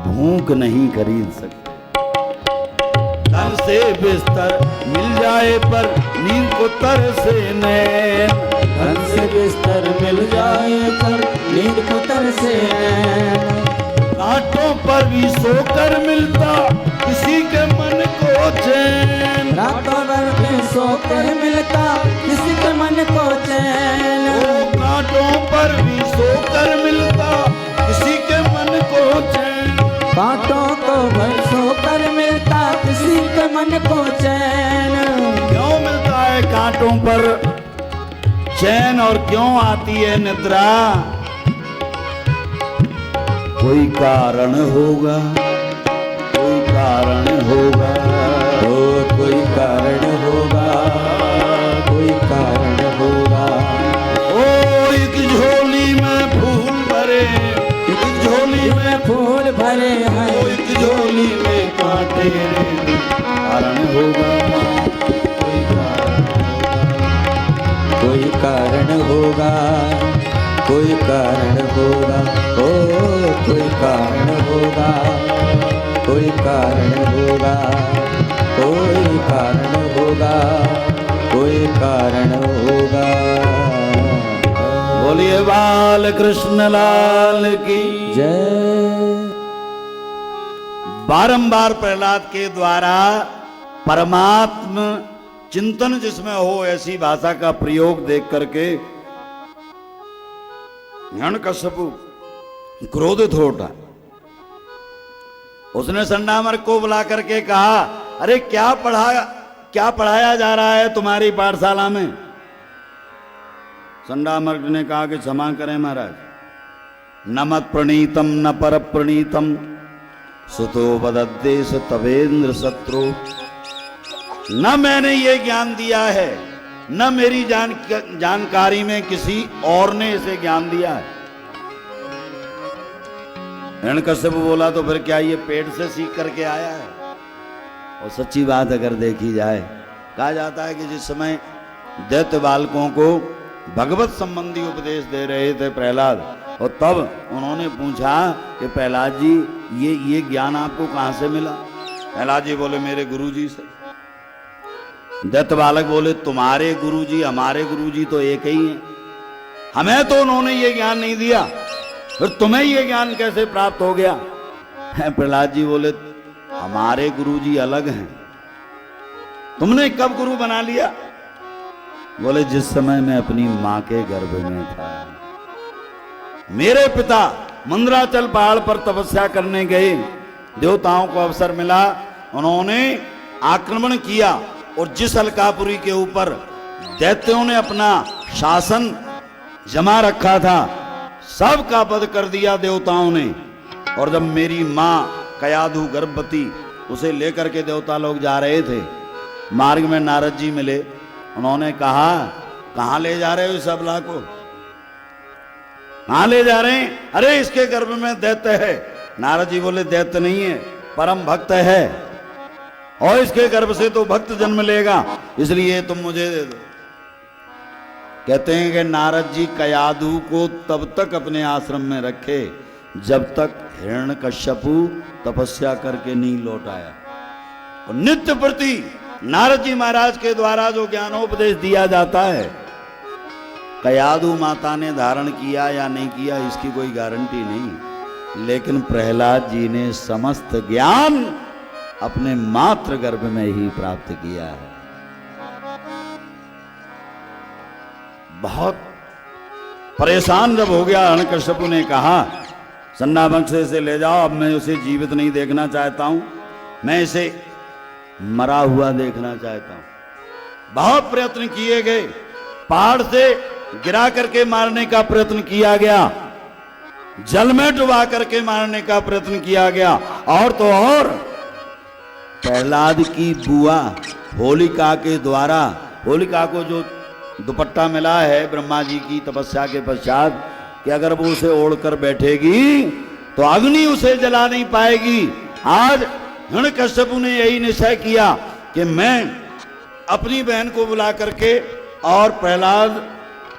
भूख नहीं खरीद सकते। तन से बिस्तर मिल जाए पर नींद को तरसे नैन, धन से बिस्तर मिल जाए पर नींद को तरसे नैन। कांटों पर भी सोकर मिलता किसी के मन को चैन, रातों भर में सोकर मिलता किसी के मन को चैन। ओ कांटों पर भी सोकर मिलता किसी के मन को चैन, कांटों को भर सोकर मिलता किसी के मन को चैन। क्यों मिलता है कांटों पर चैन और क्यों आती है निद्रा? कोई कारण होगा, कोई कारण होगा, ओ कोई कारण होगा, कोई कारण होगा। ओ एक झोली में फूल भरे, एक झोली में फूल भरे ओ हैं, एक झोली में कांटे, कारण होगा, कोई कारण होगा, कोई कारण होगा, कोई कारण होगा, ओ कोई कारण होगा, कोई कारण होगा, कोई कारण होगा, कोई कारण होगा। बोलिए बाल कृष्ण लाल की जय। बारंबार प्रहलाद के द्वारा परमात्म चिंतन जिसमें हो ऐसी भाषा का प्रयोग देख करके हिरण्यकश्यपु क्रोधित हो उठा। उसने संडामर्क को बुला करके कहा, अरे क्या पढ़ाया जा रहा है तुम्हारी पाठशाला में? संडामर्क ने कहा कि क्षमा करें महाराज, न मत प्रणीतम न पर प्रणीतम सुतो बदद्देश तवेंद्र शत्रु। न मैंने ये ज्ञान दिया है, न मेरी जानकारी में किसी और ने इसे ज्ञान दिया है। हिरण्यकश्यप बोला, तो फिर क्या ये पेट से सीख करके आया है? और सच्ची बात अगर देखी जाए, कहा जाता है कि जिस समय दैत्य बालकों को भगवत संबंधी उपदेश दे रहे थे प्रहलाद, और तब उन्होंने पूछा कि प्रहलाद जी ये ज्ञान आपको कहां से मिला? प्रहलाद जी बोले, मेरे गुरुजी से। दैत्य बालक बोले, तुम्हारे गुरुजी हमारे गुरुजी तो एक ही हैं, हमें तो उन्होंने ये ज्ञान नहीं दिया, फिर तुम्हें ये ज्ञान कैसे प्राप्त हो गया? प्रहलाद जी बोले, हमारे गुरुजी अलग हैं, तुमने कब गुरु बना लिया? बोले, जिस समय मैं अपनी मां के गर्भ में था। मेरे पिता मंदराचल पहाड़ पर तपस्या करने गए, देवताओं को अवसर मिला, उन्होंने आक्रमण किया और जिस अलकापुरी के ऊपर दैत्यों ने अपना शासन जमा रखा था, सबका वध कर दिया देवताओं ने। और जब मेरी मां कयाधु गर्भवती, उसे लेकर के देवता लोग जा रहे थे, मार्ग में नारद जी मिले, उन्होंने कहा, कहां ले जा रहे हो इस अबला को? कहां ले जा रहे हैं? अरे इसके गर्भ में दैत्य है। नारद जी बोले, दैत्य नहीं है, परम भक्त है, और इसके गर्भ से तो भक्त जन्म लेगा, इसलिए तुम मुझे दे दो। कहते हैं कि नारद जी कयाधु को तब तक अपने आश्रम में रखे जब तक हिरण्यकश्यपु तपस्या करके नहीं लौट आया। और नित्य प्रति नारद जी महाराज के द्वारा जो ज्ञानोपदेश दिया जाता है, कयाधु माता ने धारण किया या नहीं किया इसकी कोई गारंटी नहीं, लेकिन प्रहलाद जी ने समस्त ज्ञान अपने मात्र गर्भ में ही प्राप्त किया है। बहुत परेशान जब हो गया, हिरण्यकश्यपु ने कहा, संडामर्क से इसे ले जाओ, अब मैं उसे जीवित नहीं देखना चाहता हूं, मैं इसे मरा हुआ देखना चाहता हूं। बहुत प्रयत्न किए गए, पहाड़ से गिरा करके मारने का प्रयत्न किया गया, जल में डुबा करके मारने का प्रयत्न किया गया, और तो और प्रहलाद की बुआ होलिका के द्वारा, होलिका को जो दुपट्टा मिला है ब्रह्मा जी की तपस्या के पश्चात, कि अगर वो उसे ओढ़कर बैठेगी तो अग्नि उसे जला नहीं पाएगी। आज हिरण्यकश्यपु ने यही निश्चय किया कि मैं अपनी बहन को बुला करके और प्रहलाद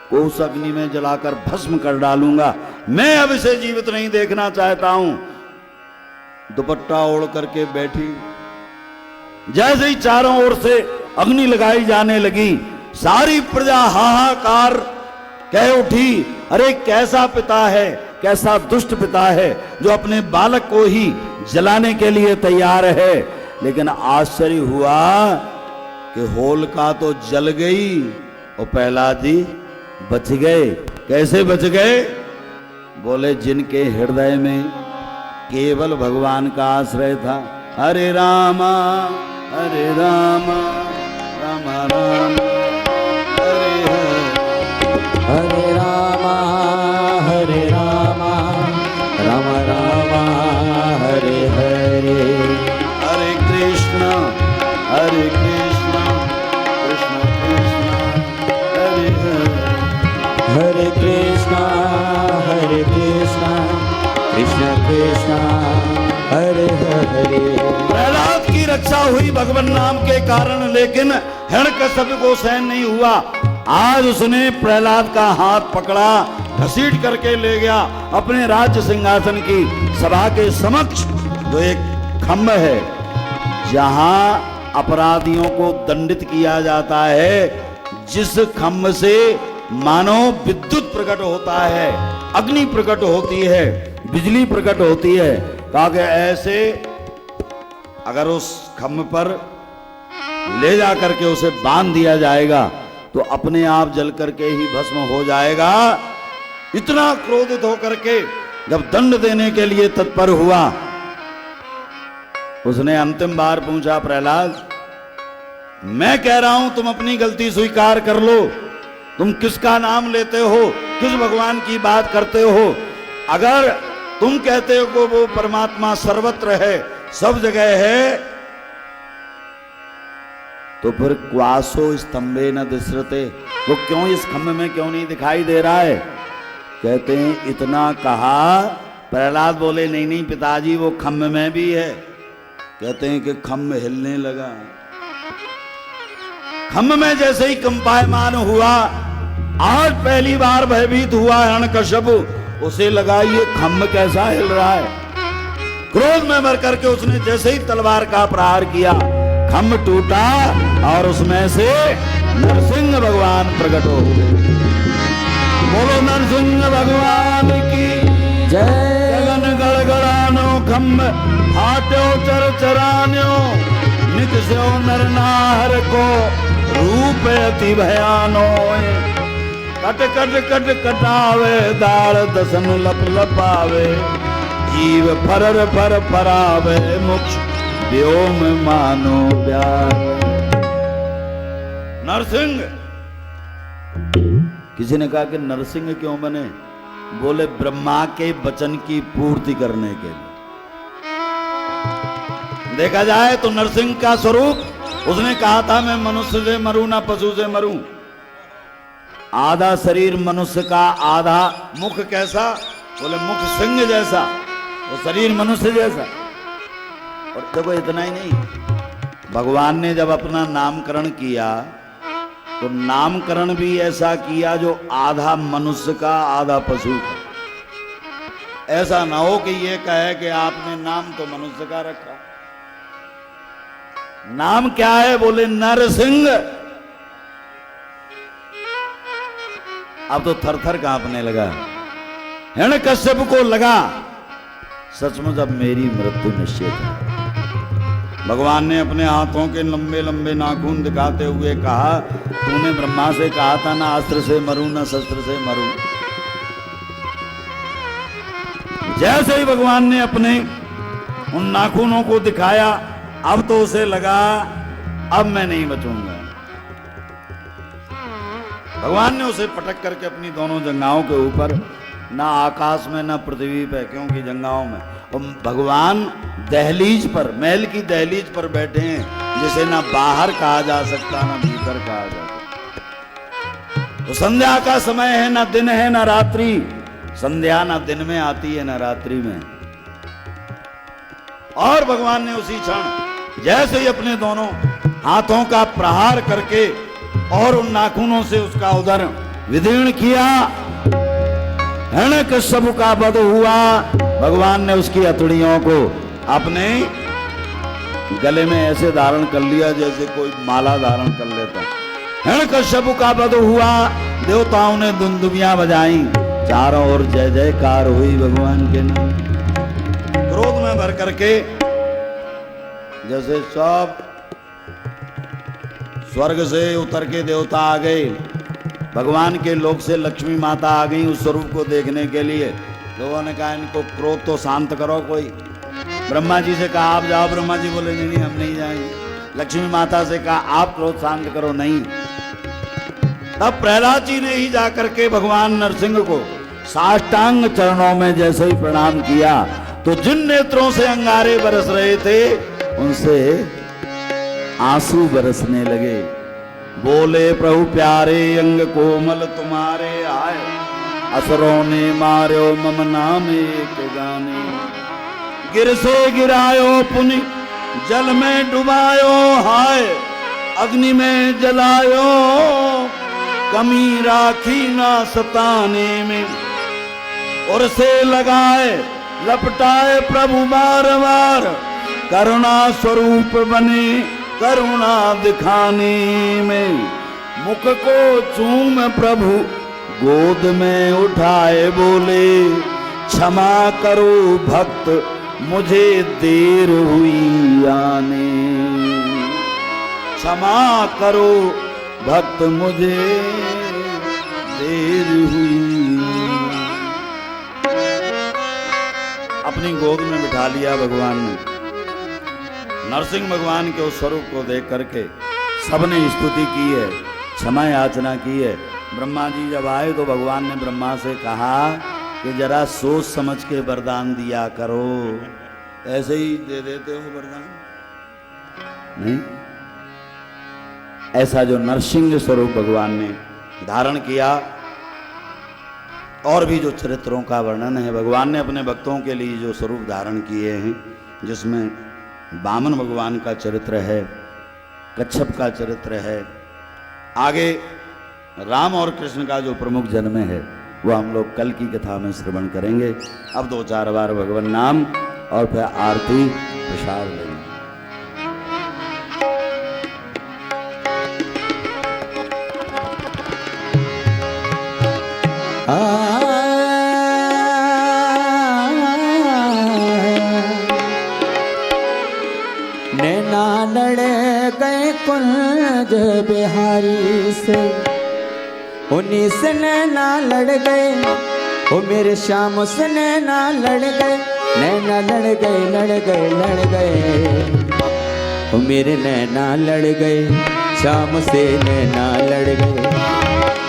को उस अग्नि में जलाकर भस्म कर डालूंगा, मैं अब इसे जीवित नहीं देखना चाहता हूं। दुपट्टा ओढ़ करके बैठी। जैसे ही चारों ओर से अग्नि लगाई जाने लगी, सारी प्रजा हाहाकार कह उठी, अरे कैसा पिता है, कैसा दुष्ट पिता है जो अपने बालक को ही जलाने के लिए तैयार है। लेकिन आश्चर्य हुआ कि होलिका तो जल गई और प्रहलाद जी बच गए। कैसे बच गए? बोले जिनके हृदय में केवल भगवान का आश्रय था। हरे रामा राम राम हरे हरे, हरे रामा राम राम हरे हरे, हरे कृष्ण कृष्ण कृष्ण हरे हरे, हरे कृष्ण कृष्ण कृष्ण हरे हरे। प्रहलाद की रक्षा हुई भगवान नाम के कारण, लेकिन हिरण्यकश्यप को सहन नहीं हुआ। आज उसने प्रहलाद का हाथ पकड़ा, घसीट करके ले गया अपने राज्य सिंहासन की सभा के समक्ष, जो एक खम्भ है जहां अपराधियों को दंडित किया जाता है, जिस खम्भ से मानो विद्युत प्रकट होता है, अग्नि प्रकट होती है, बिजली प्रकट होती है। ताकि ऐसे अगर उस खम्भ पर ले जा करके उसे बांध दिया जाएगा तो अपने आप जल करके ही भस्म हो जाएगा। इतना क्रोधित होकर के जब दंड देने के लिए तत्पर हुआ, उसने अंतिम बार पूछा, प्रहलाद मैं कह रहा हूं तुम अपनी गलती स्वीकार कर लो। तुम किसका नाम लेते हो, किस भगवान की बात करते हो? अगर तुम कहते हो कि वो परमात्मा सर्वत्र है, सब जगह है, तो फिर क्वासो स्तंभे न दिश्रते, वो क्यों इस खम्भ में क्यों नहीं दिखाई दे रहा है? कहते हैं इतना कहा, प्रहलाद बोले नहीं नहीं पिताजी वो खम्भ में भी है। कहते हैं कि खम्भ हिलने लगा। खम्भ में जैसे ही कंपायमान हुआ, आज पहली बार भयभीत हुआ हिरण्यकश्यप, उसे लगा ये खम्भ कैसा हिल रहा है। क्रोध में भर करके उसने जैसे ही तलवार का प्रहार किया, खम्भ टूटा और उसमें से नरसिंह भगवान प्रकट हो गए। बोलो नरसिंह भगवान की जय। गगन गड़गड़ानो खम्भ फाट्यो चर चरान्यो, नित स्यो नर नाहर को रूप अति भयानो। कट कट कट कटावे दाल दसन लप लपावे, जीव फरर फर फरावे मोक्ष व्योम मानो प्यार। नरसिंह, किसी ने कहा कि नरसिंह क्यों बने? बोले ब्रह्मा के वचन की पूर्ति करने के लिए। देखा जाए तो नरसिंह का स्वरूप, उसने कहा था मैं मनुष्य से मरूं ना पशु से मरूं। आधा शरीर मनुष्य का, आधा मुख कैसा? बोले मुख सिंह जैसा, वो शरीर मनुष्य जैसा। और देखो इतना ही नहीं, भगवान ने जब अपना नामकरण किया तो नामकरण भी ऐसा किया जो आधा मनुष्य का आधा पशु का। ऐसा ना हो कि ये कहे कि आपने नाम तो मनुष्य का रखा। नाम क्या है? बोले नरसिंह। अब तो थर थर कांपने लगा। हिरण्यकश्यप को लगा सचमुच अब मेरी मृत्यु निश्चित है। भगवान ने अपने हाथों के लंबे लंबे नाखून दिखाते हुए कहा, तूने ब्रह्मा से कहा था ना अस्त्र से मरूं ना शस्त्र से मरूं। जैसे ही भगवान ने अपने उन नाखूनों को दिखाया, अब तो उसे लगा अब मैं नहीं बचूंगा। भगवान ने उसे पटक करके अपनी दोनों जंघाओं के ऊपर, ना आकाश में ना पृथ्वी पे, क्योंकि जंघाओं में, और भगवान दहलीज पर, महल की दहलीज पर बैठे हैं, जिसे ना बाहर कहा जा सकता ना भीतर कहा जा सकता। तो संध्या का समय है, ना दिन है ना रात्रि। संध्या ना दिन में आती है ना रात्रि में। और भगवान ने उसी क्षण जैसे ही अपने दोनों हाथों का प्रहार करके और उन नाखूनों से उसका उदर विदीर्ण किया, हिरण्यकश्यप का वध हुआ, भगवान ने उसकी हथेलियों को अपने गले में ऐसे धारण कर लिया जैसे कोई माला धारण कर लेता। हिरण्यकश्यप का वध हुआ, देवताओं ने दुंदुभियां बजाई, चारों ओर जय जयकार हुई भगवान के नाम। क्रोध में भर करके जैसे सब स्वर्ग से उतर के देवता आ गए, भगवान के लोक से लक्ष्मी माता आ गई उस स्वरूप को देखने के लिए। लोगों ने कहा इनको क्रोध तो शांत करो कोई। ब्रह्मा जी से कहा आप जाओ, ब्रह्मा जी बोले नहीं हम नहीं जाएंगे। लक्ष्मी माता से कहा आप क्रोध शांत करो, नहीं। तब प्रहलाद जी ने ही जाकर के भगवान नरसिंह को साष्टांग चरणों में जैसे ही प्रणाम किया तो जिन नेत्रों से अंगारे बरस रहे थे उनसे आंसू बरसने लगे। बोले प्रभु प्यारे अंग कोमल तुम्हारे आए, असुरों ने मार्यो मम नाम एक गाने। गिर से गिरायो पुनि जल में डुबायो, हाय अग्नि में जलायो, कमी राखी ना सताने में। और से लगाए लपटाए प्रभु बार बार, करुणा स्वरूप बने करुणा दिखाने में। मुख को चूम प्रभु गोद में उठाए, बोले क्षमा करो भक्त मुझे देर हुई आने। क्षमा करो भक्त मुझे देर हुई। अपनी गोद में बिठा लिया भगवान ने। नरसिंह भगवान के उस स्वरूप को देख करके सबने स्तुति की है, क्षमा याचना की है। ब्रह्मा जी जब आए तो भगवान ने ब्रह्मा से कहा कि जरा सोच समझ के वरदान दिया करो, ऐसे ही दे देते हो वरदान नहीं। ऐसा जो नरसिंह स्वरूप भगवान ने धारण किया, और भी जो चरित्रों का वर्णन है भगवान ने अपने भक्तों के लिए जो स्वरूप धारण किए हैं, जिसमें वामन भगवान का चरित्र है, कच्छप का चरित्र है, आगे राम और कृष्ण का जो प्रमुख जन्म है वो हम लोग कल की कथा में श्रवण करेंगे। अब 2-4 बार भगवान नाम और फिर आरती प्रसाद लेंगे। नैना लड़ गए कुंज बिहारी से, उन्हीं से नैना लड़ गए, वो मेरे श्याम से नैना लड़ गए। नैना लड़ गए लड़ गए लड़ गए, वो मेरे नैना लड़ गए, श्याम से नैना लड़ गए।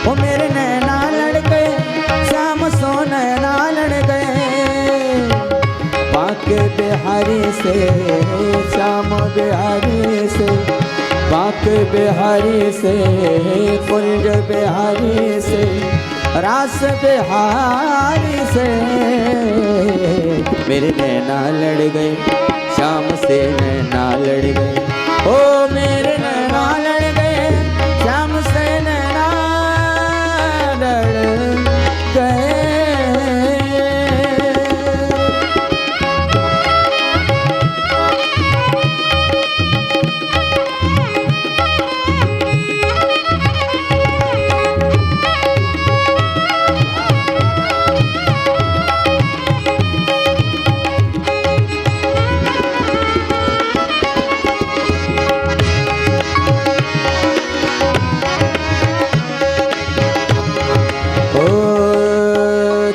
वो मेरे नैना लड़ गए, श्याम सो नैना लड़ गए। बांके बिहारी से श्याम बिहारी से, बांके बिहारी से कुंज बिहारी से, रास बिहारी से मेरे नैना लड़ गए, श्याम से नैना लड़ गए। ओ मेरे नैना लड़ गए, श्याम से नैना लड़ गए।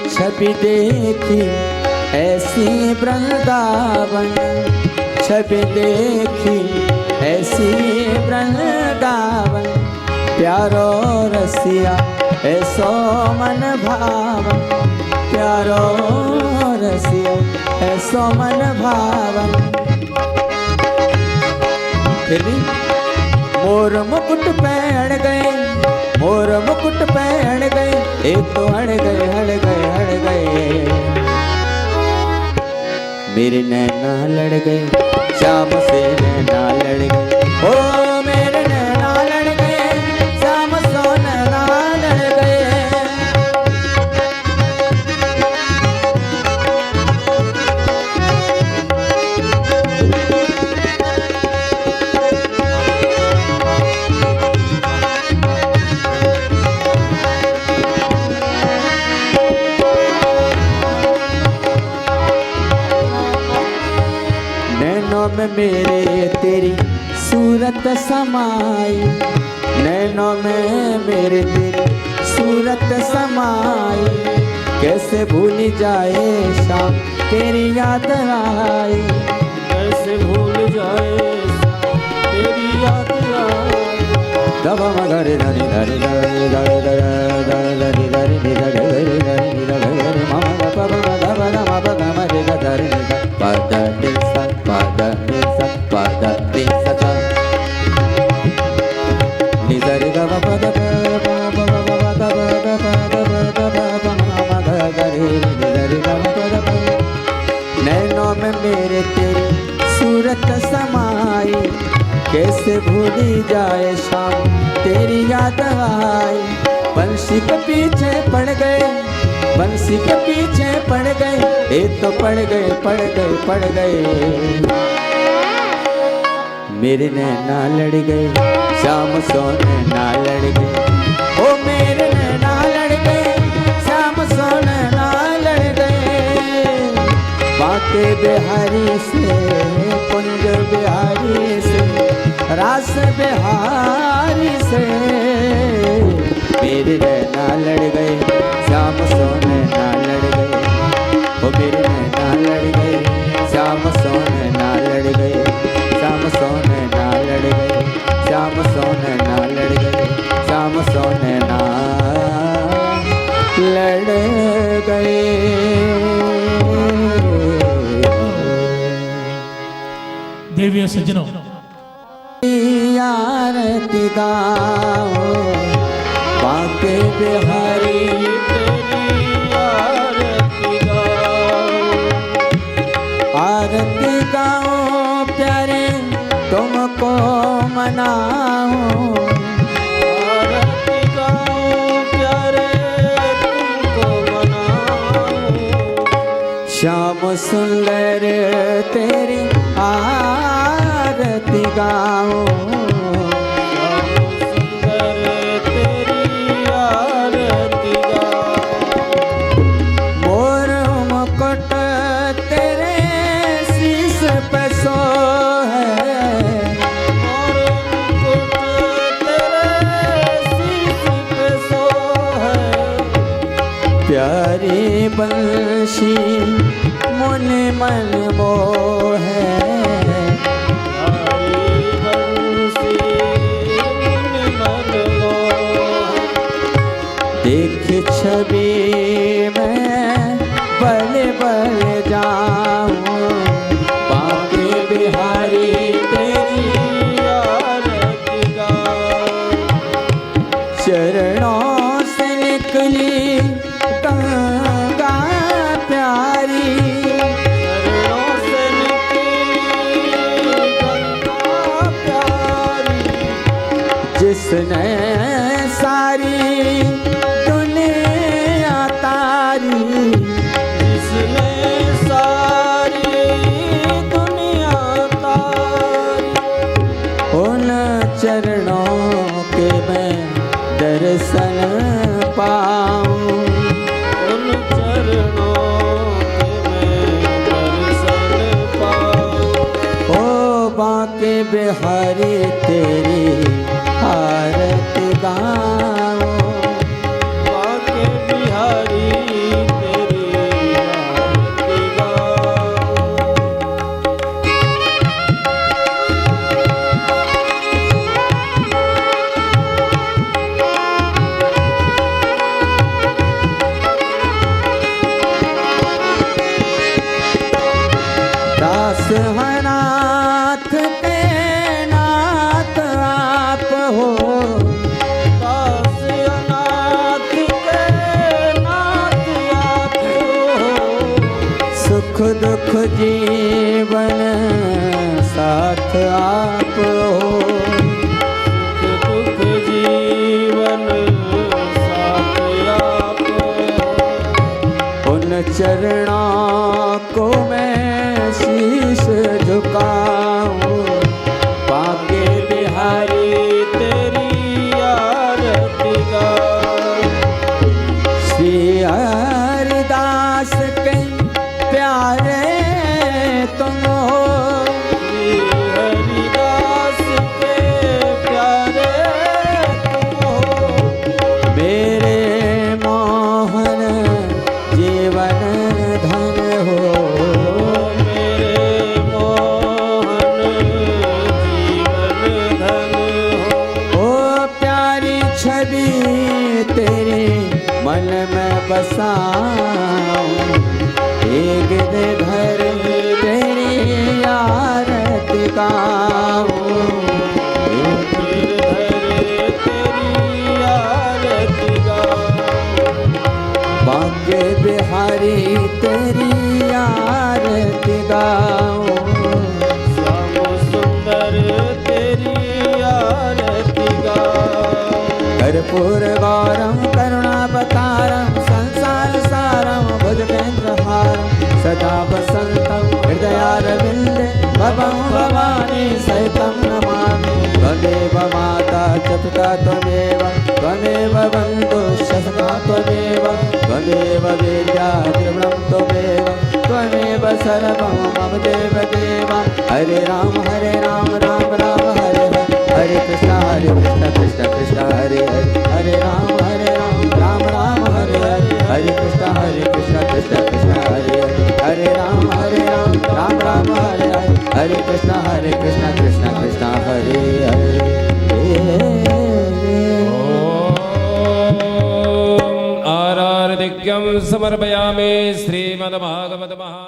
छवि देखी ऐसी वृंदावन, छवि देखी ऐसी वृंदावन, प्यारो रसिया ऐसो मन भावन, प्यारो रसिया ऐसो मन भावन। मोर मुकुट पहन गए, मोर मुकुट पहन गए, एक तो हड़ गए हड़ गए हड़ गए। मेरे नैना लड़ गए, श्याम से नैना लड़ गए। ओ मेरे नैना लड़ गए, श्याम सो नैना लड़ गए। में मेरे तेरी सूरत समाई, नैनों में मेरे तेरी सूरत समाई, कैसे भूल जाए शाम तेरी याद आई, कैसे भूल जाए तेरी याद आई। दबा मगरे धरी धरी धरी धरी धरी धरी धरी धरी धरी धरी मामा दबा दबा दबा दबा मरे धरी पद दिसा पद दिसा पद दिसा निधरी गवा पद बाबा बाबा दबा दबा दबा दबा मामा धरी निधरी गवा पद। नैनों में मेरे तेरी सूरत समाई, कैसे भूली जाए शाम तेरी याद आई, बंसी के पीछे पड़ गए, बंसी के पीछे पड़ गए, ये तो पड़ गए पड़ गए पड़ गए, मेरे नैना लड़ गए शाम सोने ना लड़ गए, ओ मेरे नैना लड़ गए शाम सोने ना लड़ गए, बाके बिहारी से कुंज बिहारी से रास बिहारी से, मेरे नैना लड़ गए श्याम सोने ना लड़ गए, ओ मेरे नैना लड़ गए श्याम सोने ना लड़ गए, श्याम सोने ना लड़ गए, श्याम सोने ना लड़ गए, श्याम सोने ना लड़ गए। देवी सज्जनों, आरती गाओ बाके बिहारी तेरी आरती गाओ, आरती गाओ प्यारे तुमको मनाओ, आरती गाओ प्यारे तुमको मनाओ, श्याम सुंदर तेरी आरती गाओ, सुंदर तेरी आरती गाओ, मोर मुकुट तेरे शीश पे सो है, और मुकुट तेरे शीश पे सो है, प्यारी बंशी मुन मन मोह है, हरी बंसी मुन मन मोह, देख छवि में बल बल जाऊं, बाके बिहारी तेरी आरती गाओ, चरणों से निकली गंगा प्यारी, चरणों से निकली गंगा प्यारी, जिसने सारी दुनिया तारी, जिसने सारी दुनिया तारी, उन चरणों के मैं दर्शन पाऊं, उन चरणों के मैं दर्शन पाऊं, ओ बाके बिहारी तेरी आरती गाऊं, बाके बिहारी तेरी आरती गाओ, दास हनाथ के नाथ आप हो, दास अनाथ के नाथ आप हो, सुख दुख जीवन साथ आप हो, दुख जीवन साथ आप हो, उन चरणों को मैं शीश झुकाऊं, बाके बिहारी तेरी आरती गाओ, श्री हरिदास के प्यारे तुम हो, श्री कभी तेरे मन में बसाऊं, एक गिरधर तेरी आरती गाऊं, एक गिरधर तेरी आरती गाऊं, बांके बिहारी तेरी आरती गाऊं, श्याम सुंदर तेरी आरती गाऊं, कर्पूर गौरम करुणावतारम संसार सारम भुजगेन्द्रहारम सदा वसंतम हृदयारविंदे भवं भवानी सहितं नमामि। त्वमेव माता च पिता त्वमेव त्वमेव बन्धुः सखा त्वमेव त्वमेव विद्या द्रविणं त्वमेव त्वमेव सर्वं मम देव देव। हरे राम राम राम हरे हरे, हरे कृष्ण कृष्ण कृष्ण हरे हरे, हरे राम राम राम हरे हरे, हरे कृष्ण कृष्ण कृष्ण हरे हरे, हरे राम राम राम हरे हरे, हरे कृष्ण कृष्ण कृष्ण हरे हरे। आरार्धिक्यं समर्पयामि श्रीमद्भागवत महा